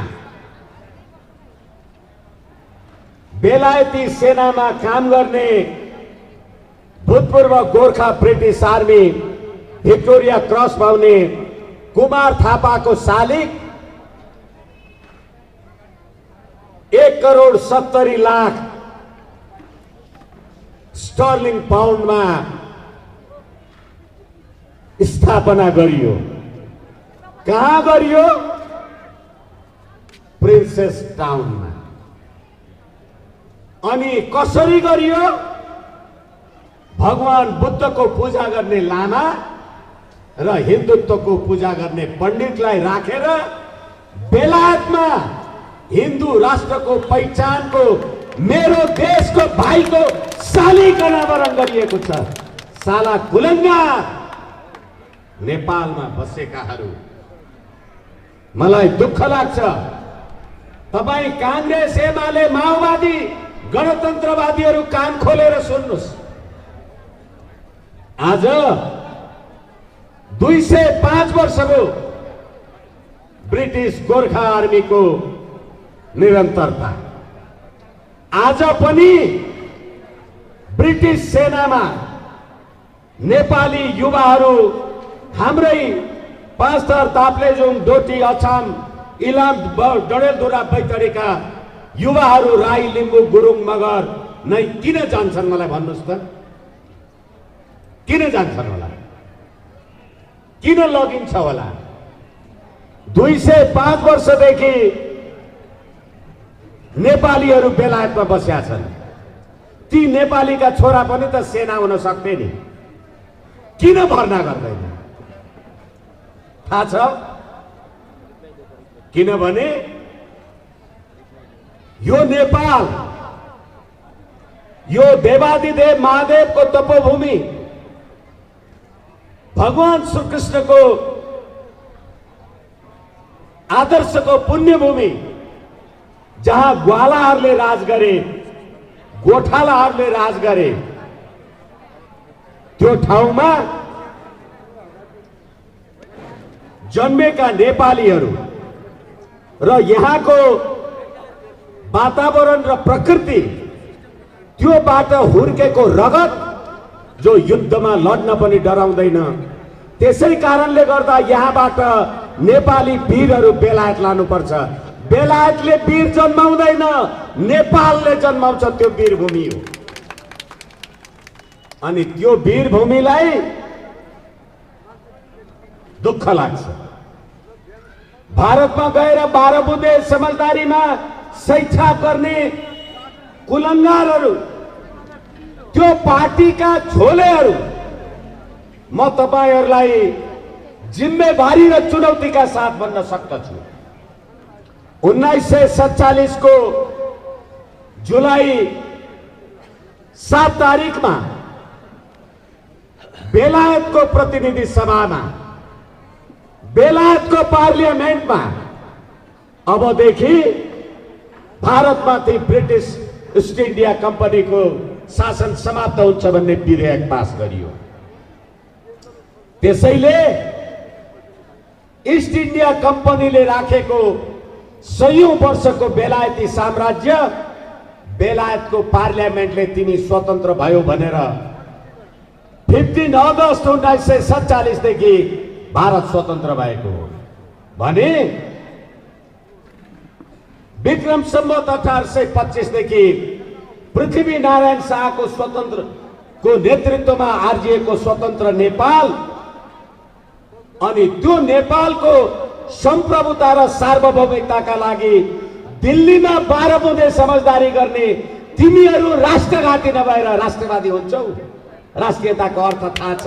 बेलायती सेनामा काम गर्ने भूतपूर्व Gorkha British army Victoria cross पाउने कुमार थापाको शालिग 1,70,00,000 स्टर्लिङ पाउन्डमा स्थापना गरियो। कहाँ गरियो? प्रिन्सेस टाउनमा। अनि कसरी गरियो? भगवान बुद्धको पूजा गर्ने लामा र हिन्दुत्वको पूजा गर्ने पण्डितलाई राखेर बेलायतमा हिन्दू राष्ट्रको पहिचानको मेरो देशको भाइको शालिग अनावरण गरिएको छ। साला कुलङ्गा नेपालमा बसेकाहरू, मलाई दुःख लाग्छ। तपाई कांग्रेस, एमाले, माओवादी, गणतन्त्रवादीहरू कान खोलेर सुन्नुस्। आज 205 वर्षको ब्रिटिश गोर्खा आर्मीको निरन्तरता आज पनि ब्रिटिश सेनामा नेपाली युवाहरू, हाम्रै पाँचथर, ताप्लेजुङ, डोटी, अछाम, इलाम, डडेलधुरा, बैतडीका युवाहरू राई, लिम्बू, गुरुङ, मगर नै किन जान्छन्? मलाई भन्नुहोस् त, किन जान्छन् होला? किन लगिन्छ होला? 205 वर्षदेखि नेपालीहरू बेलायतमा बसेका छन्। ती नेपालीका छोरा पनि त सेना हुन सक्थे नि, किन भर्ना गर्दैन? थाहा छ? किनभने यो नेपाल, यो देवादिदेव महादेवको तपोभूमि, भगवान श्रीकृष्णको आदर्शको पुण्यभूमि, जहाँ ग्वालाहरूले राज गरे, गोठालाहरूले राज गरे, त्यो ठाउँमा जन्मेका नेपालीहरू र यहाँको वातावरण र प्रकृति, त्योबाट हुर्केको रगत जो युद्धमा लड्न पनि डराउँदैन, त्यसै कारणले गर्दा यहाँबाट नेपाली वीरहरू बेलायत लानुपर्छ। बेलायतले वीर जन्माउँदैन, नेपालले जन्माउँछ। त्यो वीरभूमि हो। अनि त्यो वीरभूमिलाई दुःख लाग्छ। भारतमा गएर 12 बुँदे समझदारीमा शिक्षा गर्ने कुलङ्गारहरू, त्यो पार्टीका झोलेहरू, म तपाईहरूलाई जिम्मेवारी र चुनौतीका साथ भन्न सक्दछु। 1947 को जुलाई 7 तारिखमा बेलायतको प्रतिनिधि सभामा, बेलायतको पार्लियामेन्टमा अबदेखि भारतमाथि ब्रिटिश इस्ट इन्डिया कम्पनीको शासन समाप्त हुन्छ भन्ने विधेयक पास गरियो। त्यसैले इस्ट इन्डिया कम्पनीले राखेको 100 वर्षको बेलायती साम्राज्य, बेलायतको पार्लियामेन्टले तिमी स्वतन्त्र भयो भनेर 15 अगस्त 1947 देखि भारत स्वतन्त्र भएको हो भने विक्रम सम्वत 1825 देखि पृथ्वी नारायण शाहको स्वतन्त्रको नेतृत्वमा आर्जिएको स्वतन्त्र नेपाल, अनि त्यो नेपालको सम्प्रभुता र सार्वभौमिकताका लागि दिल्लीमा 12 बुँदे समझदारी गर्ने तिमीहरू राष्ट्रघाती नभएर राष्ट्रवादी हुन्छौ। राष्ट्रियताको अर्थ थाहा छ,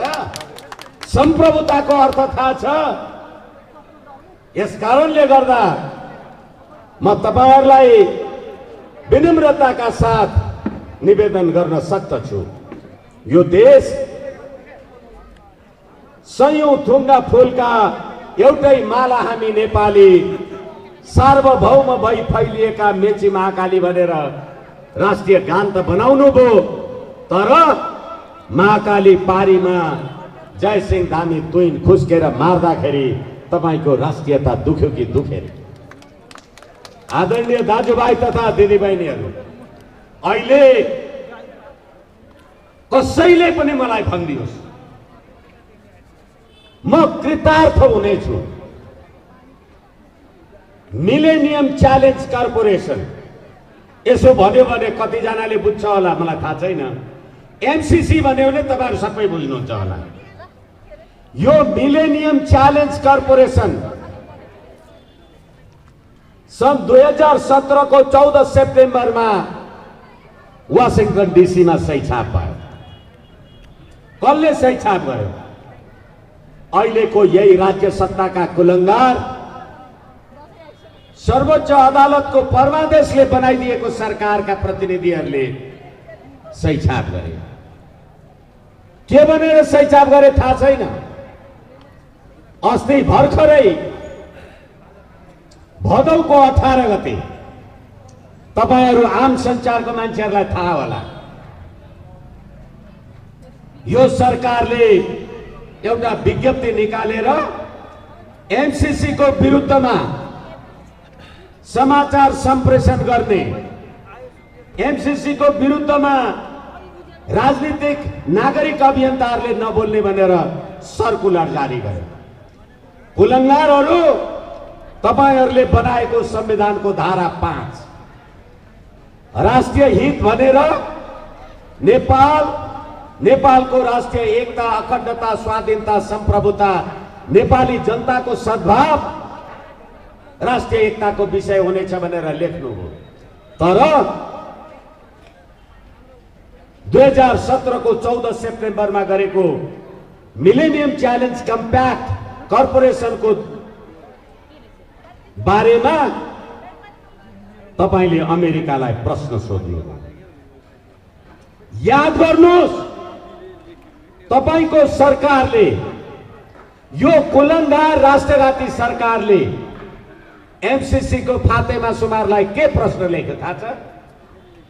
सम्प्रभुताको अर्थ थाहा छ। यस कारणले गर्दा म तपाईहरूलाई विनम्रताका साथ निवेदन गर्न सक्दछु, यो देश सयौं थुङ्गा फुलका एउटै माला हामी नेपाली सार्वभौम भई फैलिएका मेची महाकाली भनेर राष्ट्रिय गान त बनाउनु भयो, तर महाकाली पारीमा जयसिंह धामी तुइन खुस्केर मार्दाखेरि तपाईको राष्ट्रियता दुख्यो कि दुखेन? आदरणीय दाजुभाइ तथा दिदीबहिनीहरू, अहिले कसैले पनि मलाई भनिदिनुहोस्, म कृतार्थ हुनेछु। मिलेनियम च्यालेन्ज कर्पोरेसन, यसो भन्यो भने कतिजनाले बुझ्छ होला मलाई थाहा छैन, एमसीसी भन्यो भने तपाईँहरू सबै बुझ्नुहुन्छ होला। यो मिलेनियम च्यालेन्ज कर्पोरेसन सन् 2017 को 14 सेप्टेम्बरमा वाशिंगटन डीसीमा सही छाप भयो। कसले सही छाप गर्यो? अहिलेको यही राज्य सत्ताका कुलङ्गार सर्वोच्च अदालतको परमादेशले बनाइदिएको सरकारका प्रतिनिधिहरूले सही छाप गरे। के भनेर सही छाप गरे थाहा छैन। अस्ति भर्खरै भदौको 18 गते तपाईहरू आम सञ्चारको मान्छेहरूलाई थाहा होला, यो सरकारले एउटा विज्ञप्ति निकालेर एमसीसी को विरुद्धमा समाचार सम्प्रेषण गर्ने, एमसीसी को विरुद्धमा राजनीतिक नागरिक अभियन्ताहरूले नबोल्ने भनेर सर्कुलर जारी गर्यो। कुलङ्गारहरू तपाईहरूले बनाएको संविधानको धारा 5 राष्ट्रिय हित भनेर नेपालको राष्ट्रिय एकता, अखण्डता, स्वाधीनता, सम्प्रभुता, नेपाली जनताको सद्भाव राष्ट्रिय एकताको विषय हुनेछ भनेर लेख्नु हो। तर 2017 को 14 सेप्टेम्बरमा गरेको मिलेनियम च्यालेन्ज कम्प्याक्ट कर्पोरेसनको बारेमा तपाईले अमेरिकालाई प्रश्न सोध्नु। याद गर्नुहोस्, तपाईको सरकारले, यो कुलङ्गार राष्ट्रघाती सरकारले एमसीसी को फातेमा सुमारलाई के प्रश्न लेख्यो थाहा छ?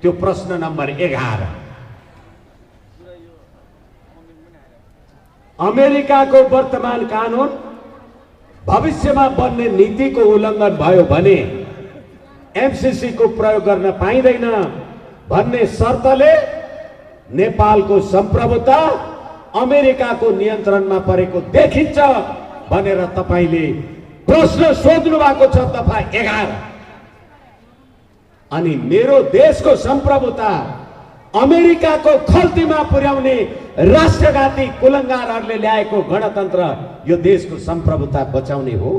त्यो प्रश्न नम्बर 11। अमेरिकाको वर्तमान कानुन भविष्यमा बन्ने नीतिको उल्लङ्घन भयो भने एमसीसी को प्रयोग गर्न पाइँदैन भन्ने शर्तले नेपालको सम्प्रभुता अमेरिकाको नियन्त्रणमा परेको देखिन्छ भनेर तपाईले प्रश्न सोध्नु भएको छ, दफा 11। अनि मेरो देशको सम्प्रभुता अमेरिकाको खल्तीमा पुर्याउने राष्ट्रघाती कुलङ्गारहरूले ल्याएको गणतन्त्र यो देशको सम्प्रभुता बचाउने हो।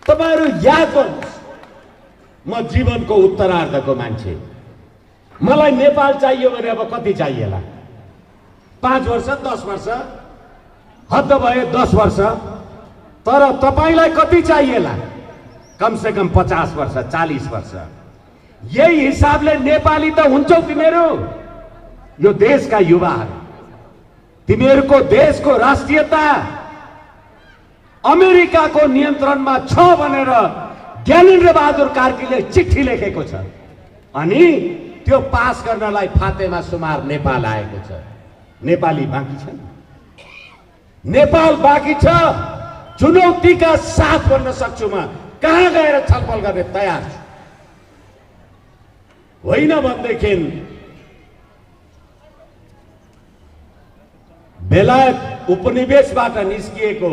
तपाईहरू याद गर्नुहोस्, म जीवनको उत्तरार्धको मान्छे, मलाई नेपाल चाहियो भने अब कति चाहिएला? 5 वर्ष, 10 वर्ष, हद भयो 10 वर्ष। तर तपाईलाई कति चाहिएला? कम से कम 50 वर्ष, 40 वर्ष। यही हिसाबले नेपाली त हुन्छौ तिमीहरू, यो देशका युवाहरू। तिमीहरूको देशको राष्ट्रियता अमेरिकाको नियन्त्रणमा छ भनेर ज्ञानेन्द्र बहादुर कार्कीले चिठी लेखेको छ। अनि त्यो पास गर्नलाई फातेमा सुमार नेपाल आएको छ। नेपाली बाँकी छ, नेपाल बाँकी छ। चुनौतीका साथ भन्न सक्छु म, कहाँ गएर छलफल गर्ने तयार छु। होइन भनेदेखि बेलायत उपनिवेशबाट निस्किएको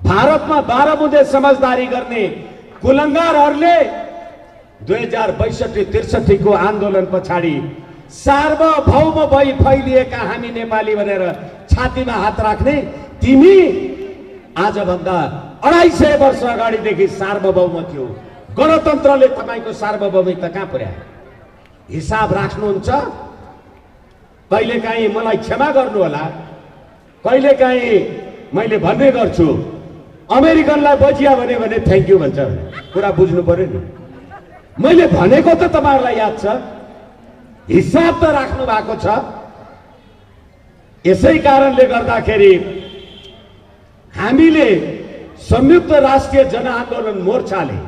भारतमा 12 बुँदे समझदारी गर्ने कुलङ्गारहरूले 2062-63 को आन्दोलन पछाडि सार्वभौम भई फैलिएका हामी नेपाली भनेर छातीमा हात राख्ने तिमी आजभन्दा 250 वर्ष अगाडिदेखि सार्वभौम थियो। गणतन्त्रले तपाईको सार्वभौमिकता कहाँ पुर्यायो? हिसाब राख्नुहुन्छ? कहिलेकाहीँ मलाई क्षमा गर्नु होला, कहिलेकाहीँ मैले भन्ने गर्छु, अमेरिकनलाई बजिया भने थ्याङ्क यू भन्छ भने कुरा बुझ्नु पर्यो नि। मैले भनेको त तपाईहरुलाई याद छ, हिसाब त राख्नु भएको छ। यसै कारणले गर्दाखेरि हामीले संयुक्त राष्ट्रिय जनआन्दोलन मोर्चाले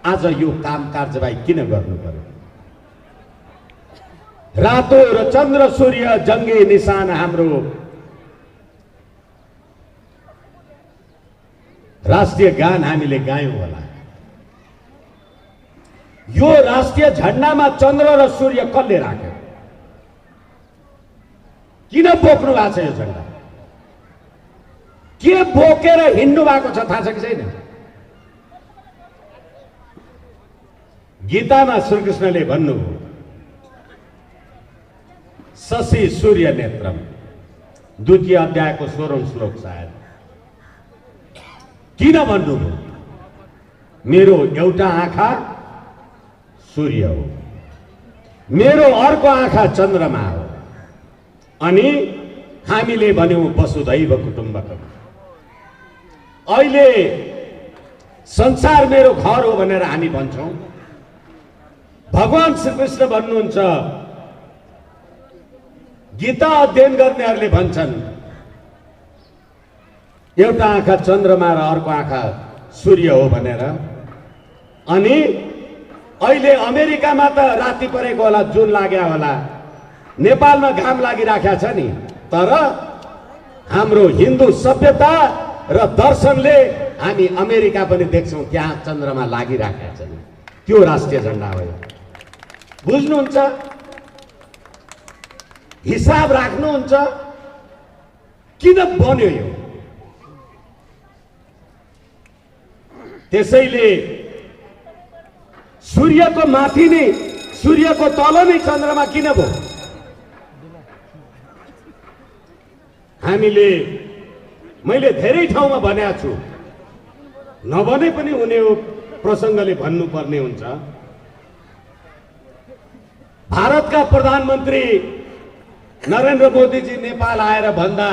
आज यो काम कारबाही किन गर्नु पर्यो? रातो र चन्द्र सूर्य जङ्गी निशान हाम्रो राष्ट्रिय गान हामीले गायौं होला। यो राष्ट्रिय झण्डामा चन्द्र र सूर्य कसले राख्यो? किन बोक्नु भएको छ यो झण्डा? के बोकेर हिँड्नु भएको छ थाहा छ कि छैन? गीतामा श्रीकृष्णले भन्नुभयो, शशि सूर्य नेत्रम, द्वितीय अध्यायको 16औं श्लोक सायद। किन भन्नुभयो? मेरो एउटा आँखा सूर्य हो, मेरो अर्को आँखा चन्द्रमा हो, अनि हामीले भन्यौं वसुधैव कुटुम्बकम। अहिले संसार मेरो घर हो भनेर हामी भन्छौं। भगवान श्रीकृष्ण भन्नुहुन्छ, गीता अध्ययन गर्नेहरूले भन्छन् एउटा आँखा चन्द्रमा र अर्को आँखा सूर्य हो भनेर। अनि अहिले अमेरिकामा त राति परेको होला, जुन लाग्या होला, नेपालमा घाम लागिराखेको छ नि, तर हाम्रो हिन्दू सभ्यता र दर्शनले हामी अमेरिका पनि देख्छौं, त्यहाँ चन्द्रमा लागिराखेका छन्। त्यो राष्ट्रिय झण्डा हो। बुझ्नुहुन्छ? हिसाब राख्नुहुन्छ? किन बन्यो यो? त्यसैले सूर्यको माथि नै, सूर्यको तल नै चन्द्रमा किन भयो? हामीले, मैले धेरै ठाउँमा भनेको छु, नभने पनि हुने हो, प्रसङ्गले भन्नुपर्ने हुन्छ। भारतका प्रधानमन्त्री नरेन्द्र मोदीजी नेपाल आएर भन्दा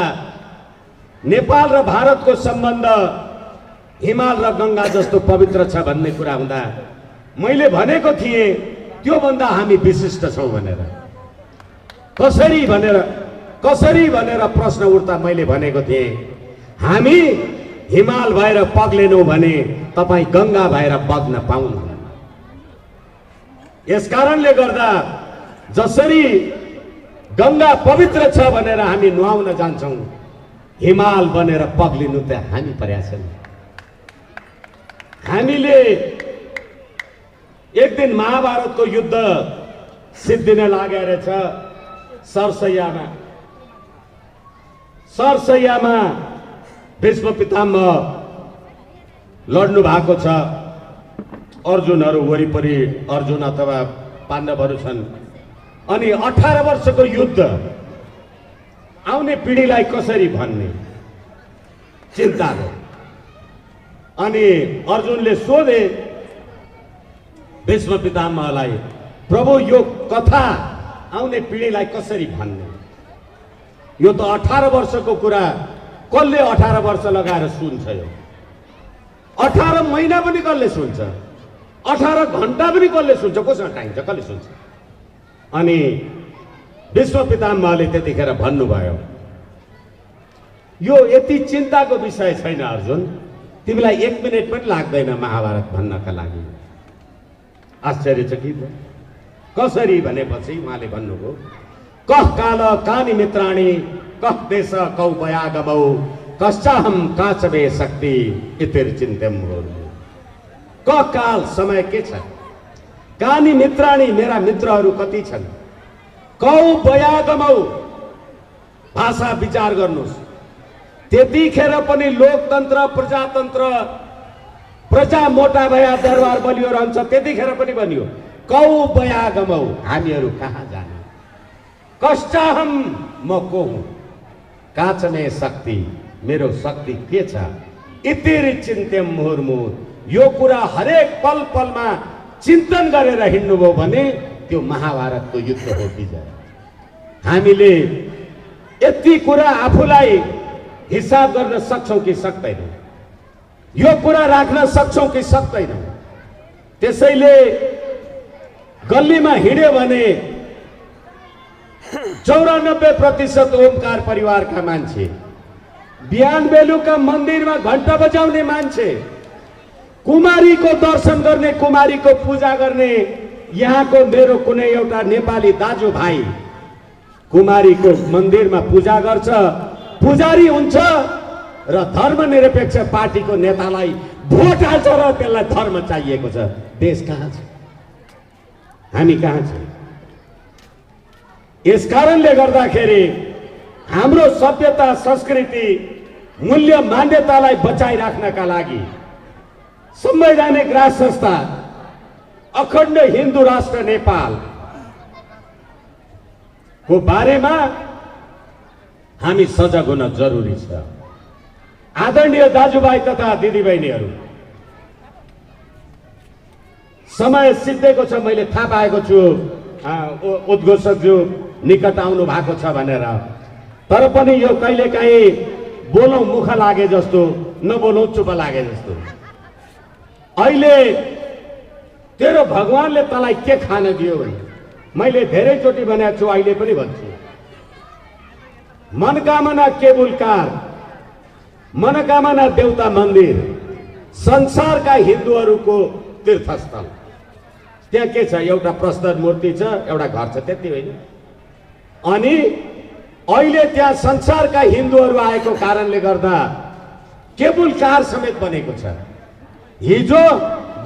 नेपाल र भारतको सम्बन्ध हिमाल र गङ्गा जस्तो पवित्र छ भन्ने कुरा हुँदा मैले भनेको थिएँ त्यो भन्दा हामी विशिष्ट छौं भनेर। कसरी भनेर प्रश्न उठ्दा मैले भनेको थिएँ, हामी हिमाल भएर पग्लेनौं भने तपाई गङ्गा भएर बग्न पाउनुहुन्न। यसकारणले गर्दा जसरी गङ्गा पवित्र छ भनेर हामी नुहाउन जान्छौं, हिमाल बनेर पग्लिनु त हामी पर्या छैन। हामीले एक दिन महाभारतको युद्ध सिद्धिन लागेको रहेछ सरसैयामा भीष्म पितामह लड्नु भएको छ। अर्जुनहरू वरिपरि अर्जुन अथवा पाण्डवहरू छन्। अनि 18 वर्षको युद्ध आउने पिढीलाई कसरी भन्ने चिन्ता हो। अनि अर्जुनले सोधे भीष्म पितामहलाई, प्रभु यो कथा आउने पिढीलाई कसरी भन्ने? यो त 18 वर्षको कुरा, कसले 18 वर्ष लगाएर सुन्छ? यो 18 महिना पनि कसले सुन्छ? 18 घण्टा पनि कसले सुन्छ? कोसँग टाइन्छ? कसले सुन्छ? अनि भीष्म पितामहले त्यतिखेर भन्नुभयो, यो यति चिन्ताको विषय छैन अर्जुन, तिमीलाई 1 मिनेट पनि लाग्दैन महाभारत भन्नका लागि। आश्चर्यचकित भयो। कसरी भनेपछि उहाँले भन्नुभयो, कः काल कानि मित्राणि कः देश कौ बयागमौ कश्चाहम काचवे शक्ति इतिर्चिन्त्यम हो। कः काल समय के छ, कानि मित्राणि मेरा मित्रहरू कति छन्, कौ बयागमौ भाषा विचार गर्नुहोस्। त्यतिखेर पनि लोकतन्त्र प्रजातन्त्र, प्रजा मोटा भया दरबार बलियो रहन्छ, त्यतिखेर पनि भनियो कौ बयागमौ, हामीहरू कहाँ जाने? कश्चाहम, म को हुँ, काचमे शक्ति, मेरो शक्ति के छ, इतिरि चिन्त्यम मुहुर्मुहुर, यो कुरा हरेक पल पलमा चिन्तन गरेर हिँड्नुभयो भने त्यो महाभारतको युद्ध हो विजय। हामीले यति कुरा आफूलाई हिसाब गर्न सक्छौं कि सक्दैनौं? यो कुरा राख्न सक्छौं कि सक्दैनौं? त्यसैले गल्लीमा हिँड्यो भने 94% ओमकार परिवारका मान्छे, बिहान बेलुका मन्दिरमा घण्टा बजाउने मान्छे, कुमारीको दर्शन गर्ने, कुमारीको पूजा गर्ने, यहाँको मेरो कुनै एउटा नेपाली दाजुभाइ कुमारीको मन्दिरमा पूजा गर्छ, पुजारी हुन्छ र धर्मनिरपेक्ष पार्टीको नेतालाई भोट हाल्छ र त्यसलाई धर्म चाहिएको छ। देश कहाँ छ? हामी कहाँ छौँ? यसकारणले गर्दाखेरि हाम्रो सभ्यता, संस्कृति, मूल्य मान्यतालाई बचाइराख्नका लागि संवैधानिक राज संस्था अखण्ड हिन्दू राष्ट्र नेपाल को बारेमा हामी सजग हुन जरुरी छ। आदरणीय दाजुभाइ तथा दिदीबहिनीहरू, समय सिद्धिएको छ। मैले थाहा पाएको छु उद्घोषकज्यू निकट आउनु भएको छ भनेर, तर पनि यो कहिलेकाहीँ बोलौँ मुख लागे जस्तो, नबोलौँ चुप लागे जस्तो। अहिले तेरो भगवानले तँलाई के खान दियो भने मैले धेरैचोटि भनेको छु, अहिले पनि भन्छु, मनकामना केबुल कार, मनकामना देवता मन्दिर संसारका हिन्दूहरूको तीर्थस्थल। त्यहाँ के छ? एउटा प्रस्तर मूर्ति छ, एउटा घर छ, त्यति होइन। अनि अहिले त्यहाँ संसारका हिन्दूहरू आएको कारणले गर्दा केबुल कार समेत बनेको छ। हिजो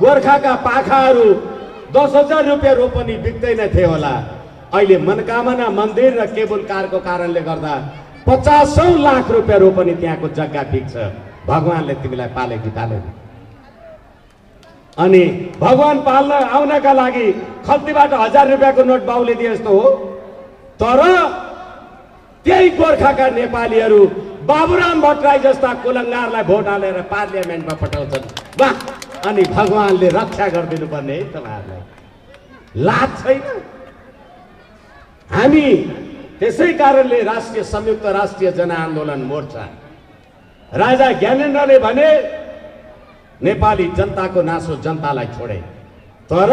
गोर्खाका पाखाहरू 10,000 रुपियाँ रोपनी बिक्दैन थिए होला, अहिले मनकामना मन्दिर र केबुल कारको कारणले गर्दा 50 लाख रुपियाँ रोपनी त्यहाँको जग्गा बिक्छ। भगवानले तिमीलाई पाले कि पालेन? अनि भगवान पाल्न आउनका लागि खल्तीबाट 1000 रुपियाँको नोट बाउले दिए जस्तो हो। तर त्यही गोर्खाका नेपालीहरू बाबुराम भट्टराई जस्ता कुलङ्गारलाई भोट हालेर पार्लियामेन्टमा पठाउँछन्। वाह! अनि भगवानले रक्षा गरिदिनु पर्ने है तपाईँहरूलाई, लाज छैन? हामी त्यसै कारणले राष्ट्रिय संयुक्त राष्ट्रिय जनआन्दोलन मोर्चा राजा ज्ञानेन्द्रले भने नेपाली जनताको नासो जनतालाई छोडे, तर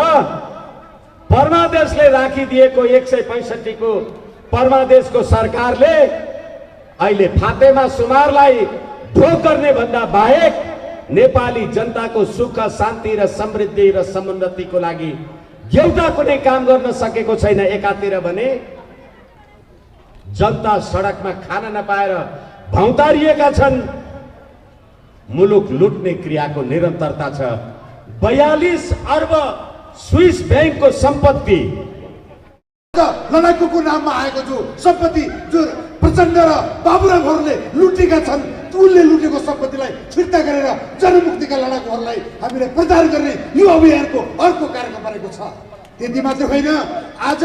परमादेशले राखिदिएको 165 को परमादेशको सरकारले अहिले फातेमा सुमारलाई ढोक गर्ने भन्दा बाहेक नेपाली जनताको सुख शान्ति र समृद्धि र समुन्नतिको लागि एउटा कुनै काम गर्न सकेको छैन। एकातिर भने जनता सडकमा खान नपाएर भौतारिएका छन्, मुलुक लुट्ने क्रियाको निरन्तरता छ। 42 अर्ब स्विस ब्याङ्कको सम्पत्ति लडाकुको नाममा आएको जो सम्पत्ति जो प्रचण्ड र बाबुरामहरूले लुटेका छन्, उनले लुटेको सम्पत्तिलाई फिर्ता गरेर जनमुक्तिका लडाकुहरूलाई हामीले प्रचार गर्ने यो अभियानको अर्को कार्यक्रम बनेको छ। त्यति मात्र होइन, आज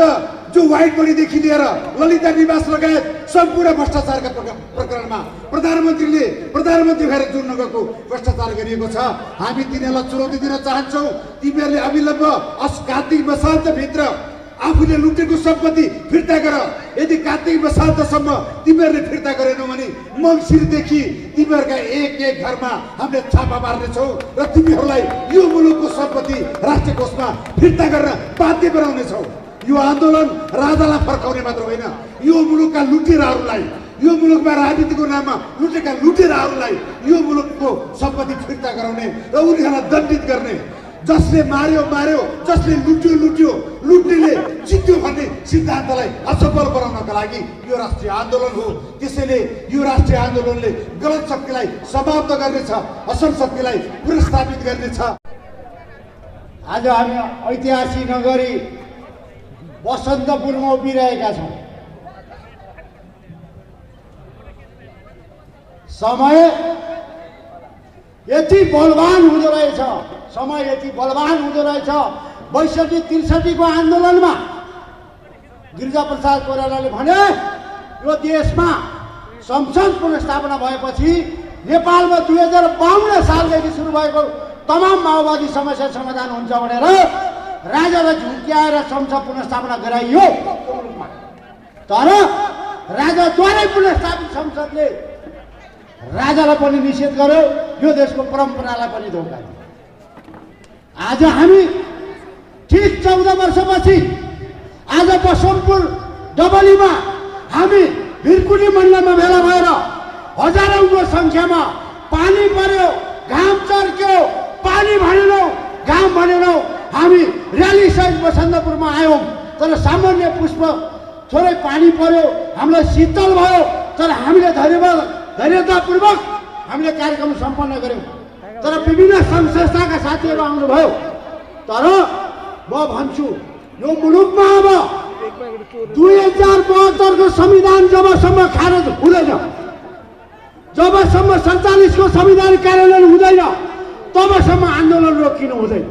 जो व्हाइट बडीदेखि लिएर ललिता निवास लगायत सम्पूर्ण भ्रष्टाचारका प्रकरणमा प्रधानमन्त्री भएर जुन गएको भ्रष्टाचार गरिएको छ। हामी तिनीहरूलाई चुनौती दिन चाहन्छौँ। तिमीहरूले अविलम्ब कार्तिक मसान्तभित्र आफूले लुटेको सम्पत्ति फिर्ता गर। यदि कार्तिक मसान्तसम्म तिमीहरूले फिर्ता गरेनौ भने मङ्सिरदेखि तिमीहरूका एक घरमा हामीले छापा मार्नेछौँ र तिमीहरूलाई यो मुलुकको सम्पत्ति राष्ट्रिय कोषमा फिर्ता गर्न बाध्य बनाउनेछौँ। यो आन्दोलन राजालाई फर्काउने मात्र होइन, यो मुलुकका लुटेराहरूलाई, यो मुलुकमा राजनीतिको नाममा लुटेका लुटेराहरूलाई यो मुलुकको सम्पत्ति फिर्ता गराउने र उनीहरूलाई दण्डित गर्ने। जसले मार्यो, जसले लुट्यो, लुट्नेले जित्यो भन्ने सिद्धान्तलाई असफल बनाउनका लागि यो राष्ट्रिय आन्दोलन हो। त्यसैले यो राष्ट्रिय आन्दोलनले गलत शक्तिलाई समाप्त गर्नेछ, असल शक्तिलाई पुनर्स्थापित गर्नेछ। आज हामी ऐतिहासिक नगरी बसन्तपुरमा उभिरहेका छौँ। समय यति बलवान हुँदो रहेछ, समय यति बलवान हुँदो रहेछ। 62-63 को आन्दोलनमा गिरिजाप्रसाद कोइरालाले भने यो देशमा संसद पुनर्स्थापना भएपछि नेपालमा 2052 सालदेखि सुरु भएको तमाम माओवादी समस्या समाधान हुन्छ भनेर राजालाई झुक्क्याएर संसद पुनर्स्थापना गराइयो। तर राजाद्वारै पुनर्स्थापित संसदले राजालाई पनि निषेध गर्यो, यो देशको परम्परालाई पनि धोका दियो। आज हामी ठीक 14 वर्षपछि आज बसन्तपुर डबलीमा हामी भिरकुटी मण्डलमा भेला भएर हजारौंको संख्यामा पानी पर्यो, घाम चर्क्यो, पानी भनेनौ, घाम भनेनौ, हामी र्याली सहित बसन्तपुरमा आयौँ। तर सामान्य पुष्प थोरै पानी पर्यो, हामीलाई शीतल भयो, तर हामीले धैर्यतापूर्वक हामीले कार्यक्रम सम्पन्न गर्यौँ। तर विभिन्न सङ्घ संस्थाका साथीहरू आउनुभयो। तर म भन्छु यो मुलुकमा अब 2072 को संविधान जबसम्म खारेज हुँदैन, जबसम्म 47 को संविधान कार्यान्वयन हुँदैन, तबसम्म आन्दोलन रोकिनु हुँदैन।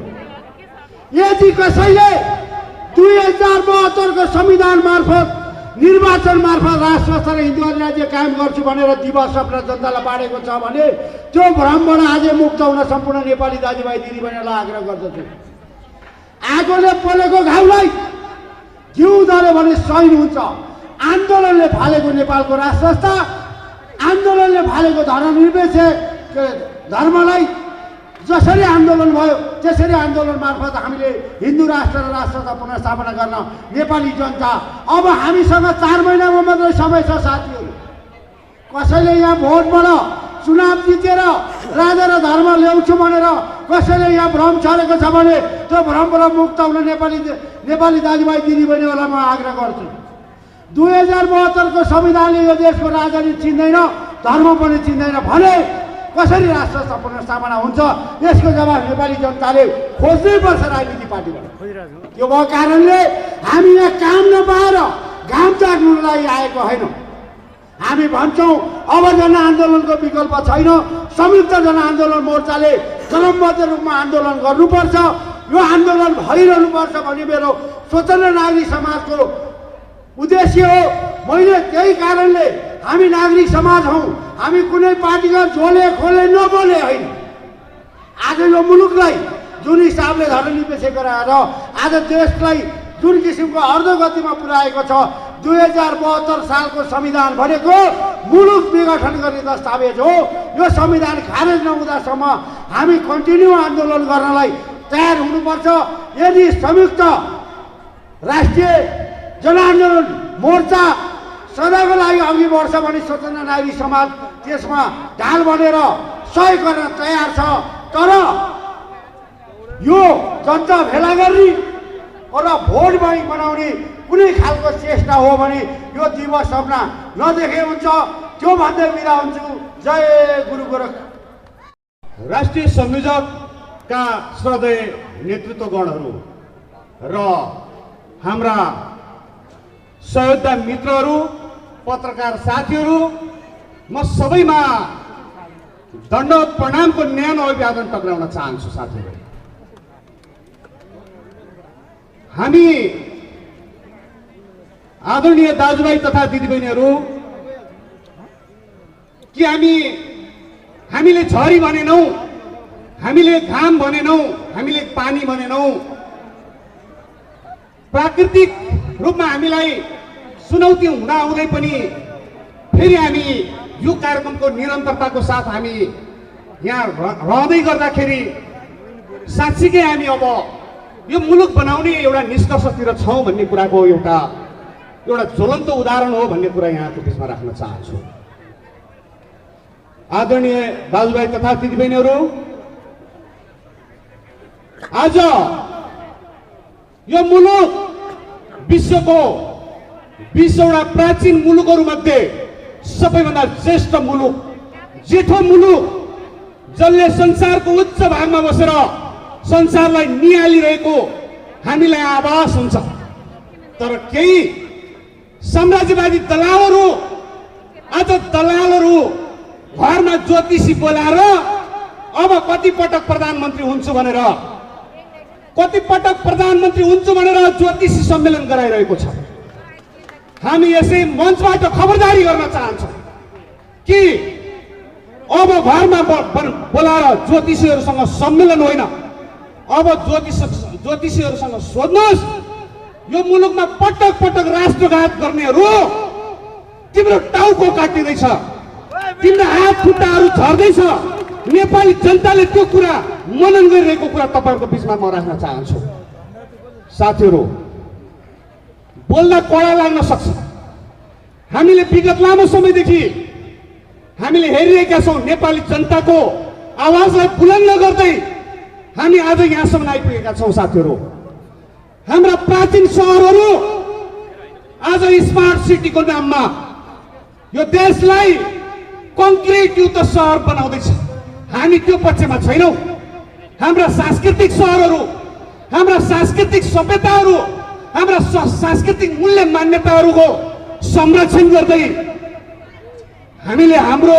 यदि कसैले 2072 को संविधान मार्फत निर्वाचन मार्फत राष्ट्र स्तर हिन्दू अधिराज्य कायम गर्छु भनेर दिवस सपना जनतालाई बाँडेको छ भने त्यो भ्रमबाट आज मुक्त हुन सम्पूर्ण नेपाली दाजुभाइ दिदीबहिनीलाई आग्रह गर्दछु। आगोले पोलेको घाउलाई घिउ दल्यो भने सही हुन्छ। आन्दोलनले फालेको नेपालको राष्ट्र संस्था, आन्दोलनले फालेको धर्मनिरपेक्ष धर्मलाई जसरी आन्दोलन भयो त्यसरी आन्दोलन मार्फत हामीले हिन्दू राष्ट्र र राष्ट्रता पुनर्स्थापना गर्न नेपाली जनता अब हामीसँग 4 महिनामा मात्रै समय छ साथीहरू। कसैले यहाँ भोटबाट चुनाव जितेर राजा र धर्म ल्याउँछु भनेर कसैले यहाँ भ्रम छरेको छ भने त्यो भ्रमबाट मुक्त हुन नेपाली दाजुभाइ दिदीबहिनीहरूलाई म आग्रह गर्छु। 2072 को संविधानले यो देशको राजनीति चिन्दैन, धर्म पनि चिन्दैन भने कसरी राष्ट्र पुनर्स्थापना हुन्छ यसको जवाब नेपाली जनताले खोज्नै पर्छ राजनीति पार्टीबाट। त्यो भएको कारणले हामी यहाँ काम नपाएर घाम चाख्नुलाई आएको होइन। हामी भन्छौँ अब जनआन्दोलनको विकल्प छैन। संयुक्त जनआन्दोलन मोर्चाले क्रमबद्ध रूपमा आन्दोलन गर्नुपर्छ। यो आन्दोलन भइरहनुपर्छ भन्ने मेरो स्वतन्त्र नागरिक समाजको उद्देश्य हो। मैले त्यही कारणले हामी नागरिक समाज हौँ, हामी कुनै पार्टीका झोले खोले नबोले होइन। आज यो मुलुकलाई जुन हिसाबले धर्मनिरपेक्ष गराएर आज देशलाई जुन किसिमको अर्धगतिमा पुर्याएको छ 2072 सालको संविधान भनेको मुलुक विघटन गर्ने दस्तावेज हो। यो संविधान खारेज नहुँदासम्म हामी कन्टिन्यू आन्दोलन गर्नलाई तयार हुनुपर्छ। यदि संयुक्त राष्ट्रिय जनआन्दोलन मोर्चा सदाको लागि अघि बढ्छ भने स्वतन्त्र नागरिक समाज त्यसमा ढाल बनेर सहयोग गर्न तयार छ। तर यो जनता भेला गर्ने र भोट बैंक बनाउने कुनै खालको चेष्टा हो भने यो दिवस सपना नदेखे हुन्छ। त्यो भन्दै बिदा हुन्छु। जय गुरु गोरख। राष्ट्रिय संयोजकका श्रद्धेय नेतृत्वगणहरू र हाम्रा सहयोद्धा मित्रहरू, पत्रकार साथीहरू, म सबैमा दण्डवत प्रणामको न्यानो अभिवादन टक्राउन चाहन्छु। साथीहरू, हामी आदरणीय दाजुभाइ तथा दिदीबहिनीहरू कि हामीले झरी भनेनौँ, हामीले घाम भनेनौँ, हामीले पानी भनेनौँ, प्राकृतिक रूपमा हामीलाई चुनौती हुँदाहुँदै पनि फेरि हामी यो कार्यक्रमको निरन्तरताको साथ हामी यहाँ रहँदै गर्दाखेरि साँच्चीकै हामी अब यो मुलुक बनाउने एउटा निष्कर्षतिर छौँ भन्ने कुराको एउटा ज्वलन्त उदाहरण हो भन्ने कुरा यहाँको बिचमा राख्न चाहन्छु। आदरणीय दाजुभाइ तथा दिदीबहिनीहरू, आज यो मुलुक विश्वको 20वटा प्राचीन मुलुकहरूमध्ये सबैभन्दा श्रेष्ठ मुलुक, जेठो मुलुक, जसले संसारको उच्च भागमा बसेर संसारलाई निहालिरहेको हामीलाई आभास हुन्छ। तर केही साम्राज्यवादी दलालहरू आज दलालहरू घरमा ज्योतिषी बोलाएर अब कतिपटक प्रधानमन्त्री हुन्छु भनेर ज्योतिषी सम्मेलन गराइरहेको छ। हामी यसै मञ्चबाट खबरदारी गर्न चाहन्छौँ कि अब घरमा बोलाएर ज्योतिषीहरूसँग सम्मेलन होइन, अब ज्योतिषीहरूसँग सोध्नुहोस् यो मुलुकमा पटक पटक राष्ट्रघात गर्नेहरू तिम्रो टाउको काटिँदैछ, तिम्रो हात खुट्टाहरू झर्दैछ। नेपाली जनताले त्यो कुरा मनन गरिरहेको कुरा तपाईँहरूको बिचमा म राख्न चाहन्छु। साथीहरू, बोल्दा कडा लाग्न सक्छ। हामीले विगत लामो समयदेखि हामीले हेरिरहेका छौँ नेपाली जनताको आवाजलाई बुलन्द गर्दै हामी आज यहाँसम्म आइपुगेका छौँ। साथीहरू, हाम्रा प्राचीन सहरहरू आज स्मार्ट सिटीको नाममा यो देशलाई कङ्क्रिट युक्त सहर बनाउँदैछ। हामी त्यो पक्षमा छैनौँ। हाम्रा सांस्कृतिक सहरहरू, हाम्रा सांस्कृतिक सभ्यताहरू, हाम्रा सांस्कृतिक मूल्य मान्यताहरूको संरक्षण गर्दै हामीले हाम्रो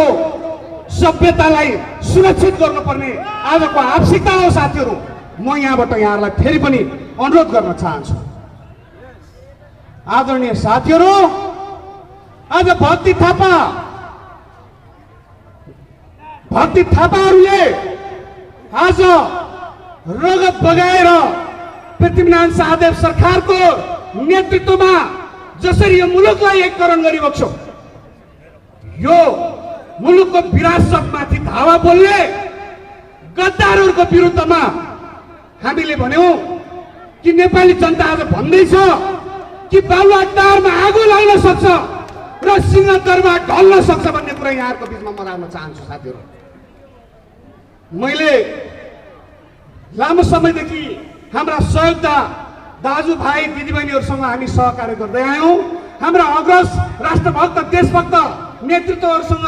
सभ्यतालाई सुरक्षित गर्नुपर्ने आजको आवश्यकता हो। साथीहरू, म यहाँबाट यहाँहरूलाई फेरि पनि अनुरोध गर्न चाहन्छु। आदरणीय साथीहरू, आज भक्ति थापाहरूले आज रगत बगाएर पृथ्वीनारायण शाहदेव सरकारको नेतृत्वमा जसरी यो मुलुकलाई एककरण गरिबक्छौ, यो मुलुकको विरासतमाथि धावा बोल्ने गद्दारहरूको विरुद्धमा हामीले भन्यौं कि नेपाली जनता आज भन्दैछ कि बालुवाटारमा आगो लाग्न सक्छ र सिंहदरबार ढल्न सक्छ भन्ने कुरा यहाँहरूको बिचमा म राख्न चाहन्छु साथीहरू। मैले लामो समयदेखि हाम्रा सहयोगदा दाजुभाइ दिदीबहिनीहरूसँग हामी सहकार्य गर्दै आयौँ। हाम्रा अग्रज राष्ट्रभक्त देशभक्त नेतृत्वहरूसँग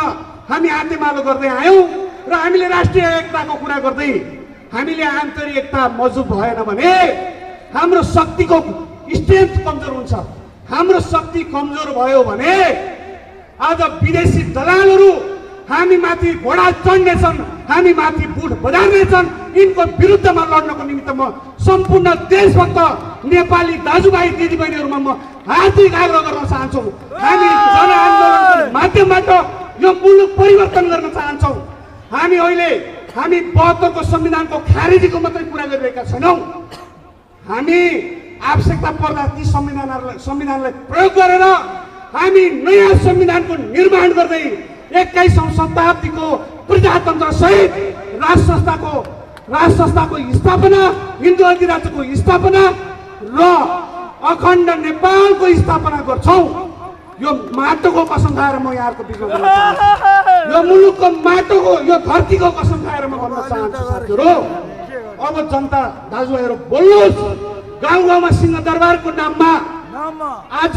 हामी हातेमालो गर्दै आयौँ र हामीले राष्ट्रिय एकताको कुरा गर्दै हामीले आन्तरिक एकता मजबुत भएन भने हाम्रो शक्तिको स्ट्रेन्थ कमजोर हुन्छ। हाम्रो शक्ति कमजोर भयो भने आज विदेशी दलालहरू हामी माथि घोडा चढ्नेछन्, हामी माथि बुट बजार्नेछन्। यिनको विरुद्धमा लड्नको निमित्त म सम्पूर्ण देशभक्त नेपाली दाजुभाइ दिदीबहिनीहरूमा म हार्दिक आग्रह गर्न चाहन्छु। हामी जनआन्दोलनको माध्यमबाट यो मुलुक परिवर्तन गर्न चाहन्छौँ। हामी 72 को संविधानको खारेजीको मात्रै कुरा गरिरहेका छैनौँ। हामी आवश्यकता पर्दा ती संविधानलाई प्रयोग गरेर हामी नयाँ संविधानको निर्माण गर्दै 21औं शताब्दीको प्रजातन्त्र सहित राज संस्थाको स्थापना, हिन्दू अधिराज्यको स्थापना र अखण्ड नेपालको स्थापना गर्छौं। यो माटोको कसम खाएर म यहाँको बिचमा भन्न चाहन्छु। यो मुलुकको माटोको, यो धरतीको कसम खाएर म भन्न चाहन्छु साथीहरू, अब जनता दाजुभाइहरू बोल्नुहोस्। गाउँ गाउँमा सिंहदरबारको नाममा आज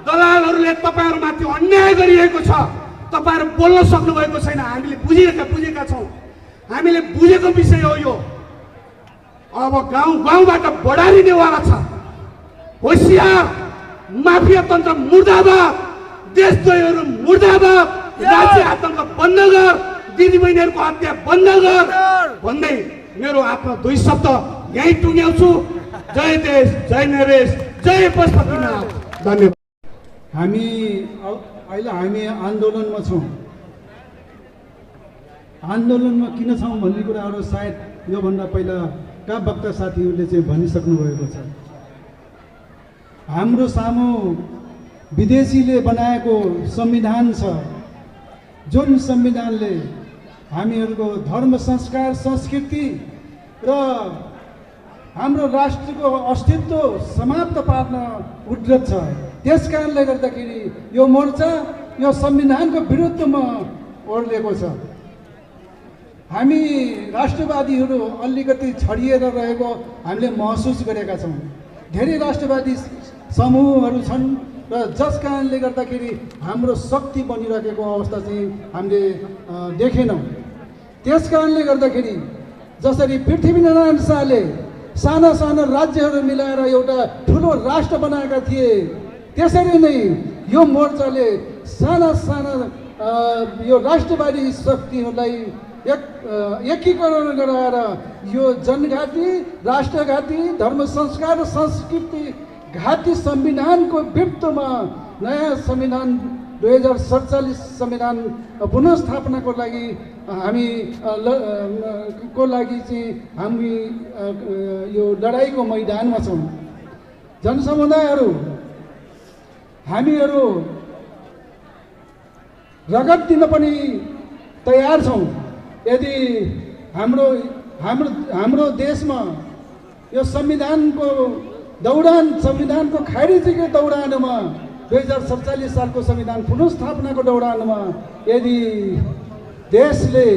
दलालहरूले तपाईहरुमाथि अन्याय गरिएको छ। तपाईहरु बोल्न सक्नु भएको छैन। हामीले बुझेका छौं। हामीले बुझेको विषय हो यो। अब गाउँ गाउँबाट बढारिनेवाला छ। होशियार, माफिया तन्त्र मुर्दाबाद, देशद्रोहीहरू मुर्दाबाद, राज्य आतंक बन्द गर, दिदीबहिनीहरूको हत्या बन्द गर भन्दै मेरो आफ्नो 2 शब्द यही टुङ्ग्याउँछु। जय देश, जय नरेश, जय पशुपतिनाथ। धन्यवाद। हामी आन्दोलनमा छौँ। आन्दोलनमा किन छौँ भन्ने कुराहरू सायद योभन्दा पहिलाका वक्ता साथीहरूले चाहिँ भनिसक्नु भएको छ। हाम्रो सामु विदेशीले बनाएको संविधान छ, जुन संविधानले हामीहरूको धर्म, संस्कार, संस्कृति र हाम्रो राष्ट्रको अस्तित्व समाप्त पार्न उद्यत छ। त्यस कारणले गर्दाखेरि यो मोर्चा यो संविधानको विरुद्धमा ओर्लेको छ। हामी राष्ट्रवादीहरू अलिकति छडिएर रहेको हामीले महसुस गरेका छौँ। धेरै राष्ट्रवादी समूहहरू छन् र जस कारणले गर्दाखेरि हाम्रो शक्ति बनिरहेको अवस्था चाहिँ हामीले देखेनौँ। त्यस कारणले गर्दाखेरि जसरी पृथ्वीनारायण शाहले साना साना राज्यहरू मिलाएर एउटा ठुलो राष्ट्र बनाएका थिए, त्यसरी नै यो मोर्चाले साना साना यो राष्ट्रवादी शक्तिहरूलाई एकीकरण गराएर यो जनघाती, राष्ट्रघाती, धर्म, संस्कार र संस्कृति घाती संविधानको विरुद्धमा नयाँ संविधान 2047 संविधान पुनर्स्थापनाको लागि हामी यो लडाईँको मैदानमा छौँ। जनसमुदायहरू हामीहरू रगत दिन पनि तयार छौँ। यदि हाम्रो देशमा यो संविधानको खारिजीको दौडानमा 2047 सालको संविधान पुनर्स्थापनाको दौडानमा यदि देशले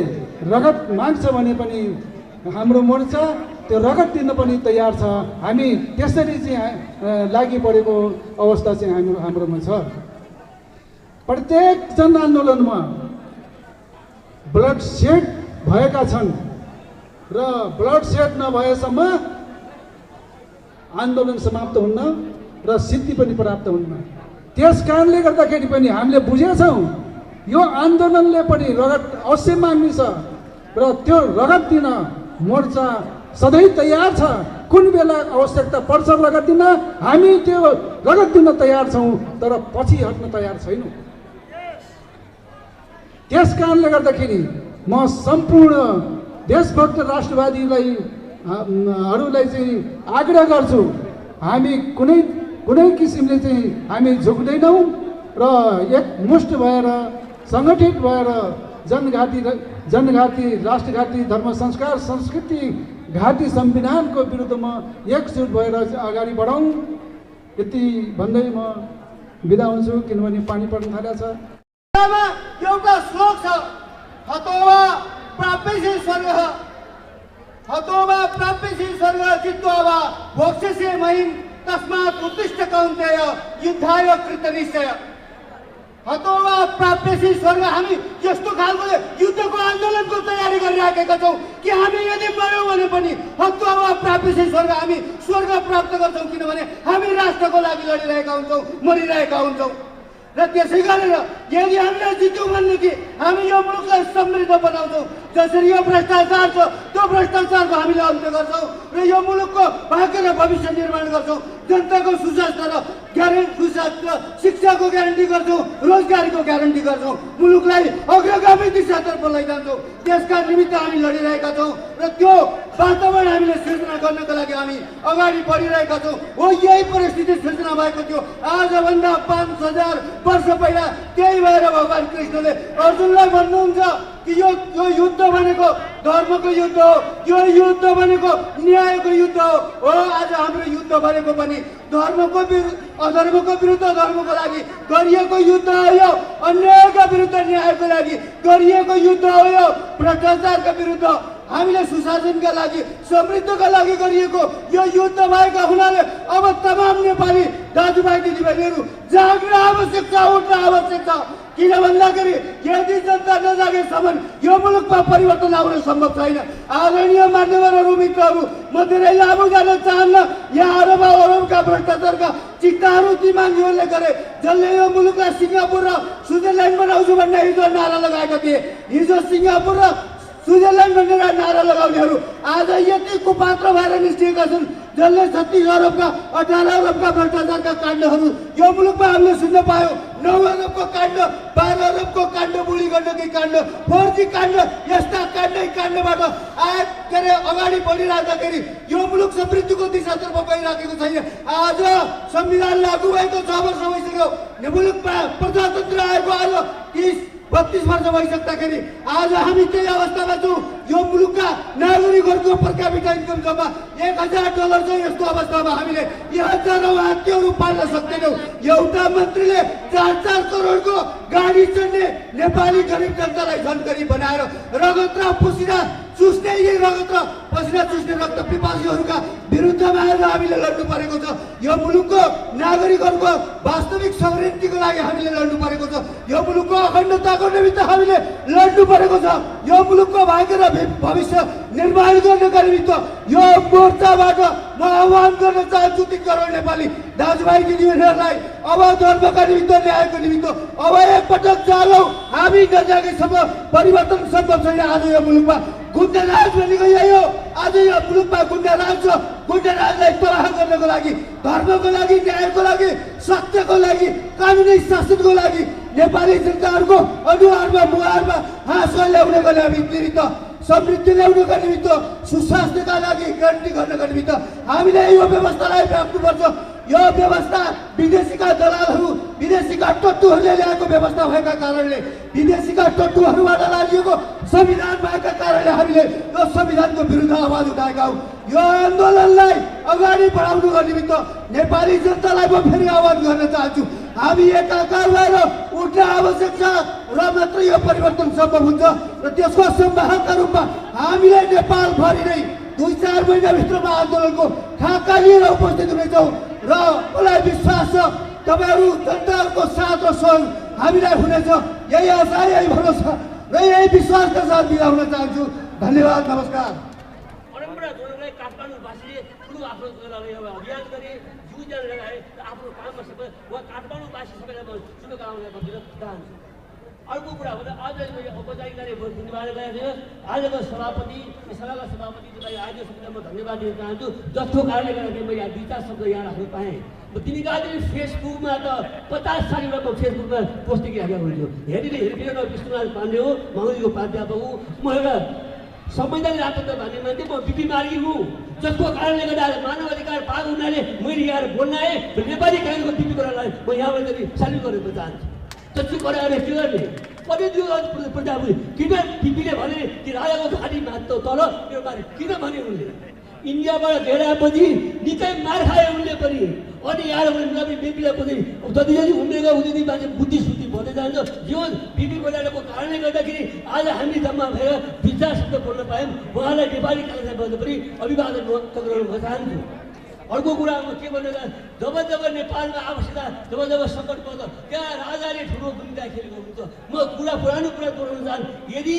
रगत माग्छ भने पनि हाम्रो मोर्चा त्यो रगत दिन पनि तयार छ। हामी त्यसरी चाहिँ लागि परेको अवस्था चाहिँ हाम्रोमा छ। प्रत्येक जनआन्दोलनमा ब्लड सेड भएका छन् र ब्लड सेड नभएसम्म आन्दोलन समाप्त हुन्न र सिद्धि पनि प्राप्त हुन्न। त्यस कारणले गर्दाखेरि पनि हामीले बुझेछौँ यो आन्दोलनले पनि रगत अवश्य माग्नेछ र त्यो रगत दिन मोर्चा सधैँ तयार छ। कुन बेला आवश्यकता पर्छ रगत दिन, हामी त्यो रगत दिन तयार छौँ, तर पछि हट्न तयार छैनौँ। त्यस कारणले गर्दाखेरि म सम्पूर्ण देशभक्त राष्ट्रवादीलाई हरूलाई चाहिँ आग्रह गर्छु, हामी कुनै किसिमले चाहिँ हामी झुक्दैनौँ र एकमुष्ट भएर सङ्गठित भएर जनघाती राष्ट्रघाती धर्म संस्कार संस्कृति घाती संविधानको विरुद्धमा एकजुट भएर अगाडि बढाउँ। यति भन्दै म बिदा हुन्छु, किनभने पानी पर्न थालेको छ। एउटा श्लोक छ, हतोवा प्राप्यसे स्वर्गः, हतोवा प्राप्यसे स्वर्गः जित्वा वा भोक्ष्यसे महिम् तस्मात् उत्तिष्ठ कौन्तेय युद्धाय कृतनिश्चय। हतोवा प्राप्यसे स्वर्ग, हामी यस्तो खालको युद्धको आन्दोलनको तयारी गरिराखेका छौँ कि हामी यदि मर्यौँ भने पनि हतोवा प्राप्यसे स्वर्ग, हामी स्वर्ग प्राप्त गर्छौँ, किनभने हामी राष्ट्रको लागि लडिरहेका हुन्छौँ, मरिरहेका हुन्छौँ। र त्यसै गरेर यदि हामीले जित्यौँ भनेदेखि हामी यो मुलुकलाई समृद्ध बनाउँछौँ। जसरी यो भ्रष्टाचार छ त्यो भ्रष्टाचारको हामीले अन्त्य गर्छौँ र यो मुलुकको भाग्य र भविष्य निर्माण गर्छौँ। जनताको सुस्वास्थ्य र शिक्षाको ग्यारेन्टी गर्छौँ, रोजगारीको ग्यारेन्टी गर्छौँ, मुलुकलाई अग्रगामी दिशातर्फ लैजान्छौँ। त्यसका निमित्त हामी लडिरहेका छौँ र त्यो वातावरण हामीले सिर्जना गर्नका लागि हामी अगाडि बढिरहेका छौँ। हो, यही परिस्थिति सिर्जना भएको थियो आजभन्दा 5000 वर्ष पहिला। त्यही भएर भगवान् कृष्णले अर्जुनलाई भन्नुहुन्छ कि यो युद्ध भनेको धर्मको युद्ध हो, यो युद्ध भनेको न्यायको युद्ध हो। आज हाम्रो युद्ध भनेको पनि अधर्मको विरुद्ध धर्मको लागि गरिएको युद्ध हो, यो अन्यायका विरुद्ध न्यायको लागि गरिएको युद्ध हो, यो भ्रष्टाचारका विरुद्ध हामीले सुशासनका लागि समृद्धका लागि गरिएको यो युद्ध भएको हुनाले अब तमाम नेपाली दाजुभाइ दिदीबहिनीहरू जाग्न आवश्यक छ, उठ्न आवश्यक छ। किन भन्दाखेरि यदि जनता नजागेसम्म यो मुलुकमा परिवर्तन आउन सम्भव छैन। आदरणीय मान्यवरहरू, मित्रहरू, म धेरै लामो जान चाहन्न। यहाँ अरबका भ्रष्टाचारका चिट्टाहरू ती मान्छेहरूले गरे जसले यो मुलुकलाई सिङ्गापुर र स्विजरल्यान्ड बनाउँछु भन्ने हिजो नारा लगाएका थिए। हिजो सिङ्गापुर र स्विजरल्यान्ड भनेर नारा लगाउनेहरू आज यति कुपात्र भएर निस्किएका छन् जसले 36 अरबका 18 अरबका भ्रष्टाचारका काण्डहरू यो मुलुकमा हामीले सुन्न पायौँ। 9 अरबको काण्ड, 12 अरबको काण्ड, बुढी गण्डकी काण्ड, 4G काण्ड, यस्ता काण्डबाट अगाडि बढिराख्दाखेरि यो मुलुक समृद्धिको दिशातर्फ गइराखेको छैन। आज संविधान लागू भएको 6 वर्ष भइसक्यो, मुलुकमा प्रजातन्त्र आएको आज 30-32 वर्ष भइसक्दाखेरि आज हामी त्यही अवस्थामा छौँ। यो मुलुकका नागरिकहरूको पर क्यापिटा इन्कम जम्मा $1000 छ। यस्तो अवस्थामा हामीले यी हजारौँ हात्तीहरू पाल्न सक्दैनौँ। एउटा मन्त्रीले 4-4 करोडको गाडी चढ्ने नेपाली गरिब जनतालाई जानकारी बनाएर रगत र पसिना चुस्ने, यी रगत र पसिना चुस्ने रक्त पिपासीहरूका विरुद्धमा आएर हामीले लड्नु परेको छ। यो मुलुकको नागरिकहरूको वास्तविक समृद्धिको लागि हामीले लड्नु परेको छ। यो मुलुकको अखण्डताको निमित्त हामीले लड्नु परेको छ। यो मुलुकको भाग्य र भविष्य निर्माण गर्नका निमित्त यो मोर्चाबाट म आह्वान गर्न चाहन्छु ती करोड नेपाली दाजुभाइ दिदीबहिनीहरूलाई, अब धर्मका निमित्त, न्यायको निमित्त अब एकपटक जालौँ। हामी नजागेसम्म परिवर्तन सम्भव छैन। आज यो मुलुकमा गुन्डाराज भनेको यही हो। आज यो मुलुकमा गुन्डाराज छ। गुन्डाराजलाई तबाह गर्नको लागि, धर्मको लागि, न्यायको लागि, सत्यको लागि, कानुनी शासनको लागि नेपाली जनताहरूको अनुहारमा मुहारमा हाँसो ल्याउनको निमित्त, समृद्धि ल्याउनका निमित्त, सुस्वास्थ्यका लागि ग्यारेन्टी गर्नका निमित्त हामीले यो व्यवस्थालाई राख्नुपर्छ। यो व्यवस्था विदेशीका दलालहरू, विदेशीका टट्टुहरूले ल्याएको व्यवस्था भएका कारणले, विदेशीका टट्टुहरूबाट लागिएको संविधान भएका कारणले हामीले यो संविधानको विरुद्ध आवाज उठाएका हौँ। यो आन्दोलनलाई अगाडि बढाउनुको निमित्त नेपाली जनतालाई म फेरि आह्वान गर्न चाहन्छु। हामी एकाकार भएर उठ्न आवश्यक छ र मात्र यो परिवर्तन सम्भव हुन्छ। र त्यसको सम्वाहकका रूपमा हामीले नेपालभरि नै 2-4 महिनाभित्रमा आन्दोलनको खाका लिएर उपस्थित हुनेछौँ र मलाई विश्वास छ तपाईँहरू जनताहरूको साथ र सहयोग हामीलाई हुनेछ। यही आशा, यही भरोसा र यही विश्वासका साथ बिदा हुन चाहन्छु। धन्यवाद, नमस्कार। काठमाडौँवासीले ठुलो आफ्नो अभियान गरे, जुझेर लगाए, आफ्नो काममा सबै काठमाडौँवासी सबैलाई म शुभकामना दिन चाहन्छु। अर्को कुरा भन्दा आज मैले औपचारिक धन्यवाद गरेको थिएँ। आजको सभापति सभाका सभापति तपाईँ आज म धन्यवाद दिन चाहन्छु। जसको कारणले गर्दाखेरि मैले यहाँ 2-4 शब्द यहाँ राख्न पाएँ। तिमी कहाँ फेसबुकमा त 50 सालबाट म फेसबुकमा पोस्टिङ राखेको हुन्छु। हेरिदिएर विष्णुनाथ पाण्डे हो, मङ्गलीको प्राध्यापक हो। म एउटा संवैधानिक राजतन्त्र भन्ने मान्छे, म बिपी मार्गी हुँ। जसको कारणले गर्दा मानव अधिकार पाएको हुनाले मैले यहाँ बोल्न आएँ। नेपाली काङ्ग्रेसको बिपी कोरालाई म यहाँबाट साल्युट गर्न चाहन्छु। जसको कोराले के गर्ने परेदियो प्रजापति किन बिपीले भने कि राजाको घाँटी मात्र तल मेरो बारे किन भने उनले इन्डियाबाट घेर आएपछि निकै मार खाए उनले पनि। अनि यहाँ नबी बिपीलाई पनि जति जति उमेरको उति मान्छे बुद्धि सुद्धि भन्दै जान्छ। जीवन बिपी कोराको कारणले गर्दाखेरि आज हामी जम्मा भएर 2-4 शब्द बोल्न पायौँ। उहाँलाई नेपाली काङ्ग्रेसबाट पनि अभिवादन गर्न चाहन्छु। अर्को कुरा म के भनेर जब जब नेपालमा आवश्यकता जब सङ्कट पर्छ त्यहाँ राजाले ठुलो भूमिका खेलेको हुन्छ। म पुरानो कुरा दोहोऱ्याउन चाहन्छु। यदि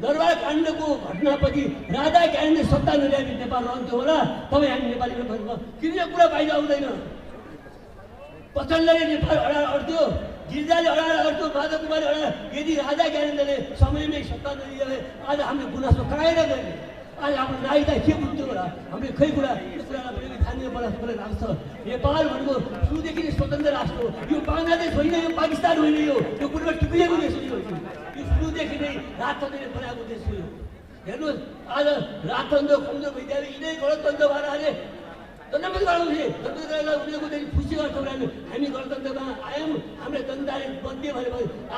दरबार काण्डको घटनापछि राजा ज्ञानले सत्ता नल्याए नेपाल रहन्थ्यो होला, तपाईँ हामी नेपालीमा किन यो कुरा बाहिर आउँदैन? प्रचण्डले नेपाल अड्थ्यो, गिरिजाले अड्थ्यो, माधव कुमारले अडाएर। यदि राजा ज्ञानेन्द्रले समयमै सत्ता नदिए आज हामीले गुनासो कहाँएर गर्ने? आज हाम्रो नागरिकता के बुझ्थ्यो होला? हामीले खै कुरा यो कुरालाई पनि खाने बनाएर राख्छ। नेपाल भनेको सुरुदेखि नै स्वतन्त्र राष्ट्र हो। यो बङ्गलादेश होइन, यो पाकिस्तान होइन, यो कुनै टुक्रिएको देश होइन। यो सुरुदेखि नै राजतन्त्रले बनाएको देश हो। हेर्नुहोस् आज राजतन्त्र कमजोर भइदियो। यिनै गणतन्त्रवालाले जनमत गराउँथे, उनीहरूको चाहिँ खुसी गर्छौँ। हामी गणतन्त्रमा आयौँ, हामीले जनताले बन्दियो भने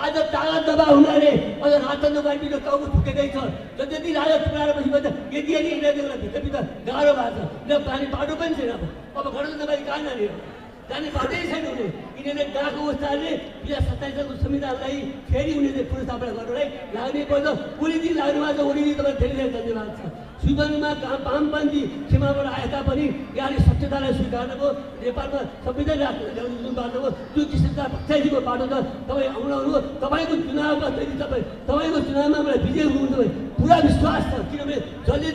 आज तागत दबाब हुनाले अझ राजतन्त्र पार्टी टाउको ठुकेकै छ। जति राजा टुक्राएर बसेपछि यदि यिनीहरूलाई भित्रभित्र गाह्रो भएको छ। पानी बाटो पनि छैन। अब गणतन्त्र पार्टी कहाँ जाने हो? जाने बाटै छैन। यिनीहरूले गएको अवस्थाले 2027 सालको संविधानलाई फेरि उनीहरूले पुनर्स्थापना गर्नलाई लाग्नै पर्छ। ओलीजी लाग्नु भएको छ। ओलीजी तपाईँ धेरै धेरै धन्यवाद छ। सुदनमा वामपन्थी सीमाबाट आए तापनि यहाँले सत्यतालाई स्वीकार्नुभयो। नेपालमा संविधान जुन बाटो हो त्यो किसिमका पक्षाइको बाटो छ। तपाईँ आउनु तपाईँको चुनावमा तपाईँको चुनावमा मलाई विजय हुनुहुन्छ भने पुरा विश्वास छ। किनभने जसले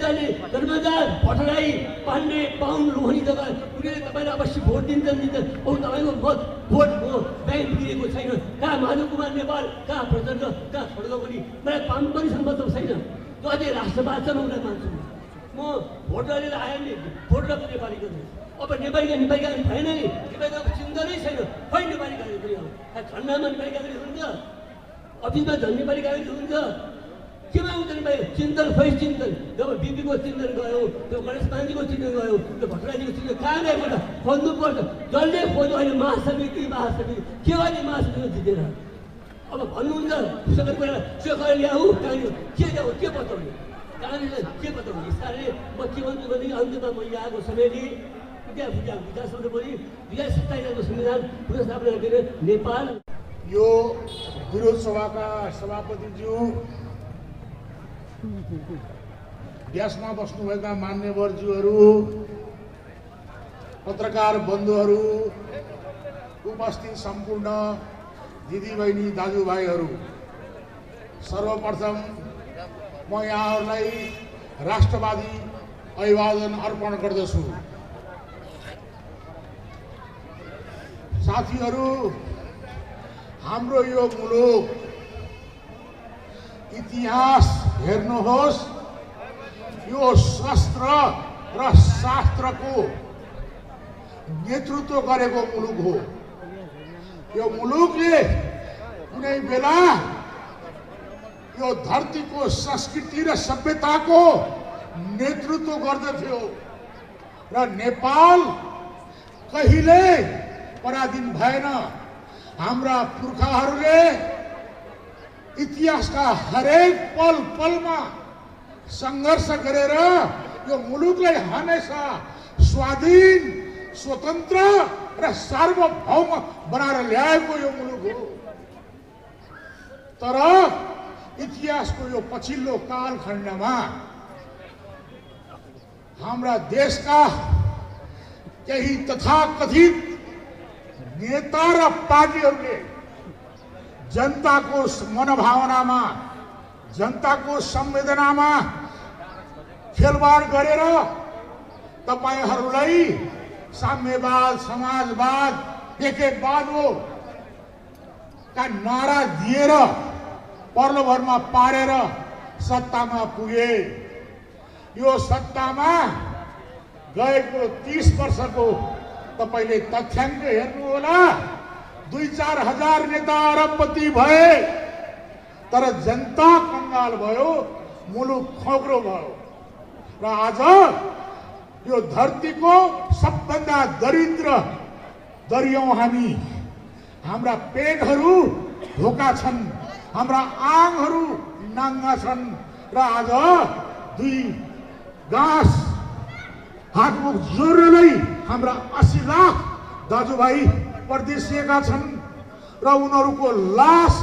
धर्मदार भट्टराई पाण्डे बाहुन लोहनी जग्गा उनीहरूले तपाईँलाई अवश्य भोट दिन्छन्। अरू तपाईँको भोट हो ब्याङ्क बिग्रेको छैन। कहाँ माधव कुमार नेपाल, कहाँ प्रचण्ड, कहाँ खड्ग पनि मलाई वामपन्थीसँग मतलब छैन। त्यो अझै राष्ट्रवाद छ। उसलाई मान्छु म भोट गरेर आयो नि भोट र नेपालीको अब नेपालीका भएन नि। नेपालीको चिन्तनै छैन। खै नेपाली काङ्ग्रेस ठन्डामा नेपाली काङ्ग्रेस हुन्छ, अफिसमा झन् नेपाली काङ्ग्रेस हुन्छ। केमा आउँछ नेपाली चिन्तन? खै चिन्तन? जब बिपीको चिन्तन गयो, त्यो गणेश मान्जीको चिन्तन गयो, त्यो भट्टराईजीको चिन्तन कहाँ गएको त खोज्नुपर्छ। जसले खोज्यो अहिले महासमिति के गर्ने? महासमिति जितेर अब भन्नुहुन्छ सबै कुरा सेखर ल्याऊ के ल्याऊ के बताउने? काङ्ग्रेसले के बताउने? यसकारणले म के भन्छु भने अन्त्यमा म यहाँको समयले विकास गर्नुपर्ने 2027 सालको संविधान पुनर्स्थापना गरेर नेपाल यो विरोध सभाका सभापतिज्यू, व्यासमा बस्नुभएका मान्यवरज्यूहरू, पत्रकार बन्धुहरू, उपस्थित सम्पूर्ण दिदीबहिनी दाजुभाइहरू, सर्वप्रथम म यहाँहरूलाई राष्ट्रवादी अभिवादन अर्पण गर्दछु। साथीहरू, हाम्रो यो मुलुक इतिहास हेर्नुहोस्, यो शस्त्र र शास्त्रको नेतृत्व गरेको मुलुक हो। यो मुलुकले कुनै बेला यो धरतीको संस्कृति र सभ्यताको नेतृत्व गर्दथ्यो र नेपाल कहिले पराधीन भएन। हाम्रा पुर्खाहरूले इतिहासका हरेक पल पलमा सङ्घर्ष गरेर यो मुलुकलाई हमेसा स्वाधीन, स्वतन्त्र र सार्वभौम बनाएर ल्याएको यो मुलुक हो। तर इतिहासको यो पछिल्लो कालखण्डमा हाम्रा देशका केही तथाकथित नेता र पार्टीहरूले जनताको मनोभावनामा, जनताको संवेदनामा खेलवाड गरेर तपाईहरूलाई साम्यवाद, समाजवाद, एकवाद हो का नारा दिएर पर्लोभरमा पारेर सत्तामा पुगे। यो सत्तामा गएको 30 वर्षको तपाईले तथ्याङ्क हेर्नु होला। 2-4 हजार नेता अरबपति भए, तर जनता कंगाल भयो, मुलुक खोक्रो भयो। र आज यो धरतीको सबभन्दा दरिद्र दरियौं हामी। हाम्रा पेटहरू ढोका छन्, हाम्रा आङहरू नाङ्गा छन् र आज 2 गाँस हातमुख जोड्नलाई हाम्रा 80 लाख दाजुभाइ परदेशिएका छन् र उनीहरूको लास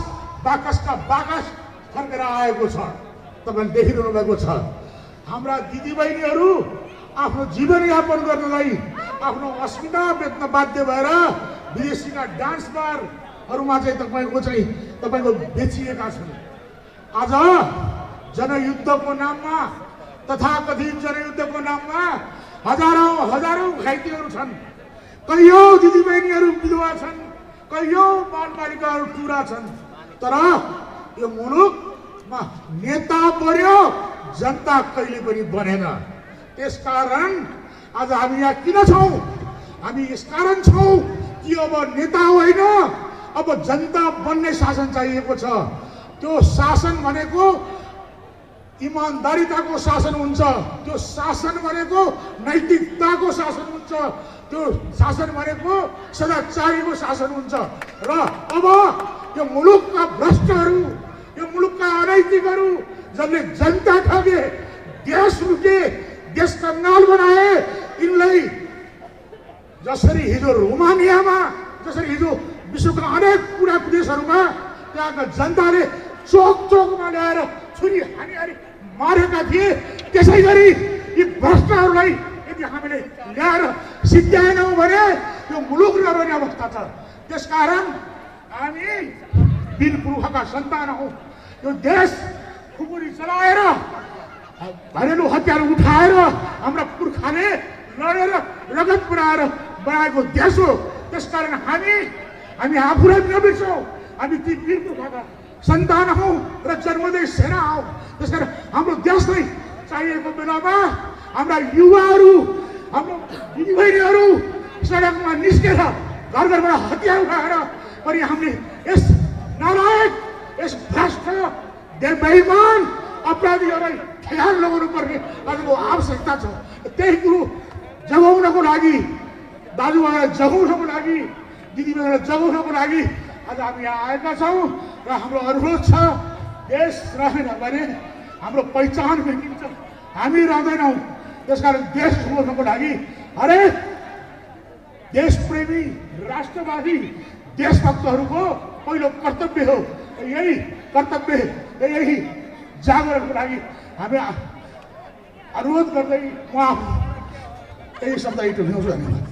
बाकसका बाकस फर्केर आएको छ। तपाईले देखिरहनु भएको छ। हाम्रा दिदीबहिनीहरू आफ्नो जीवनयापन गर्नलाई आफ्नो अस्मिता बेच्न बाध्य भएर विदेशीका डान्स बारहरूमा तपाईको बेचिएका छन्। आज जनयुद्धको नाममा, तथाकथित जनयुद्धको नाममा हजारौं घाइतेहरू छन्। कैयौं दिदीबहिनीहरू विधवा छन्, कैयौं बालबालिकाहरू टुरा छन्। तर यो मुलुकमा नेता बन्यो, जनता कहिले पनि बनेन। त्यसकारण आज हामी यहाँ किन छौं? हामी यसकारण छौं कि अब नेता होइन, अब जनता बन्ने शासन चाहिएको छ। त्यो शासन भनेको इमानदारिताको शासन हुन्छ, त्यो शासन भनेको नैतिकताको शासन हुन्छ, त्यो शासन भनेको सदाचारीको शासन हुन्छ। र अब यो मुलुकका भ्रष्टहरू, यो मुलुकका अनैतिकहरू जसले जनता ठगे, देश लुटे, देश कंगाल बनाए, यिनलाई जसरी हिजो रोमानियामा, जसरी हिजो विश्वका अनेक कुरा देशहरूमा त्यहाँका जनताले चोकमा ल्याएर छुरी हानी मारेका थिए, त्यसै गरी यी भ्रष्टहरूलाई यदि हामीले ल्याएर सिद्ध्याएनौँ भने यो मुलुक नरहने अवस्था छ। त्यसकारण हामी वीर पुर्खाका सन्तान हौँ। यो देश खुकुरी चलाएर, घरेलु हतियार उठाएर हाम्रा पुर्खाले लडेर रगत बनाएको देश हो। त्यसकारण हामी आफूलाई नबिर्सौँ। हामी ती वीर पुर्खाका सन्तान हौँ र जन्मदै सेना हौँ। त्यसकारण हाम्रो देशलाई चाहिएको बेलामा हाम्रा युवाहरू, हाम्रो दिदीबहिनीहरू सडकमा निस्केर घर घरबाट हतियार उठाएर पनि हामीले यस नालायक, यस भ्रष्ट, बेइमान अपराधीहरूलाई ख्याल लगाउनु पर्ने आजको आवश्यकता छ। त्यही कुरो जगाउनको लागि, दाजुभाइलाई जगाउनको लागि, दिदीबहिनीलाई जगाउनको लागि आज हामी यहाँ आएका छौँ। र हाम्रो अनुरोध छ, देश रहेन भने हाम्रो पहिचान भेटिन्छ, हामी रहँदैनौँ। त्यसकारण देश जोड्नको लागि हरेक देशप्रेमी, राष्ट्रवादी, देशभक्तहरूको पहिलो कर्तव्य हो। यही कर्तव्य, यही जागरणको लागि हामी अनुरोध गर्दै म यही शब्द यही टुङ्ग्याउँछु। धन्यवाद।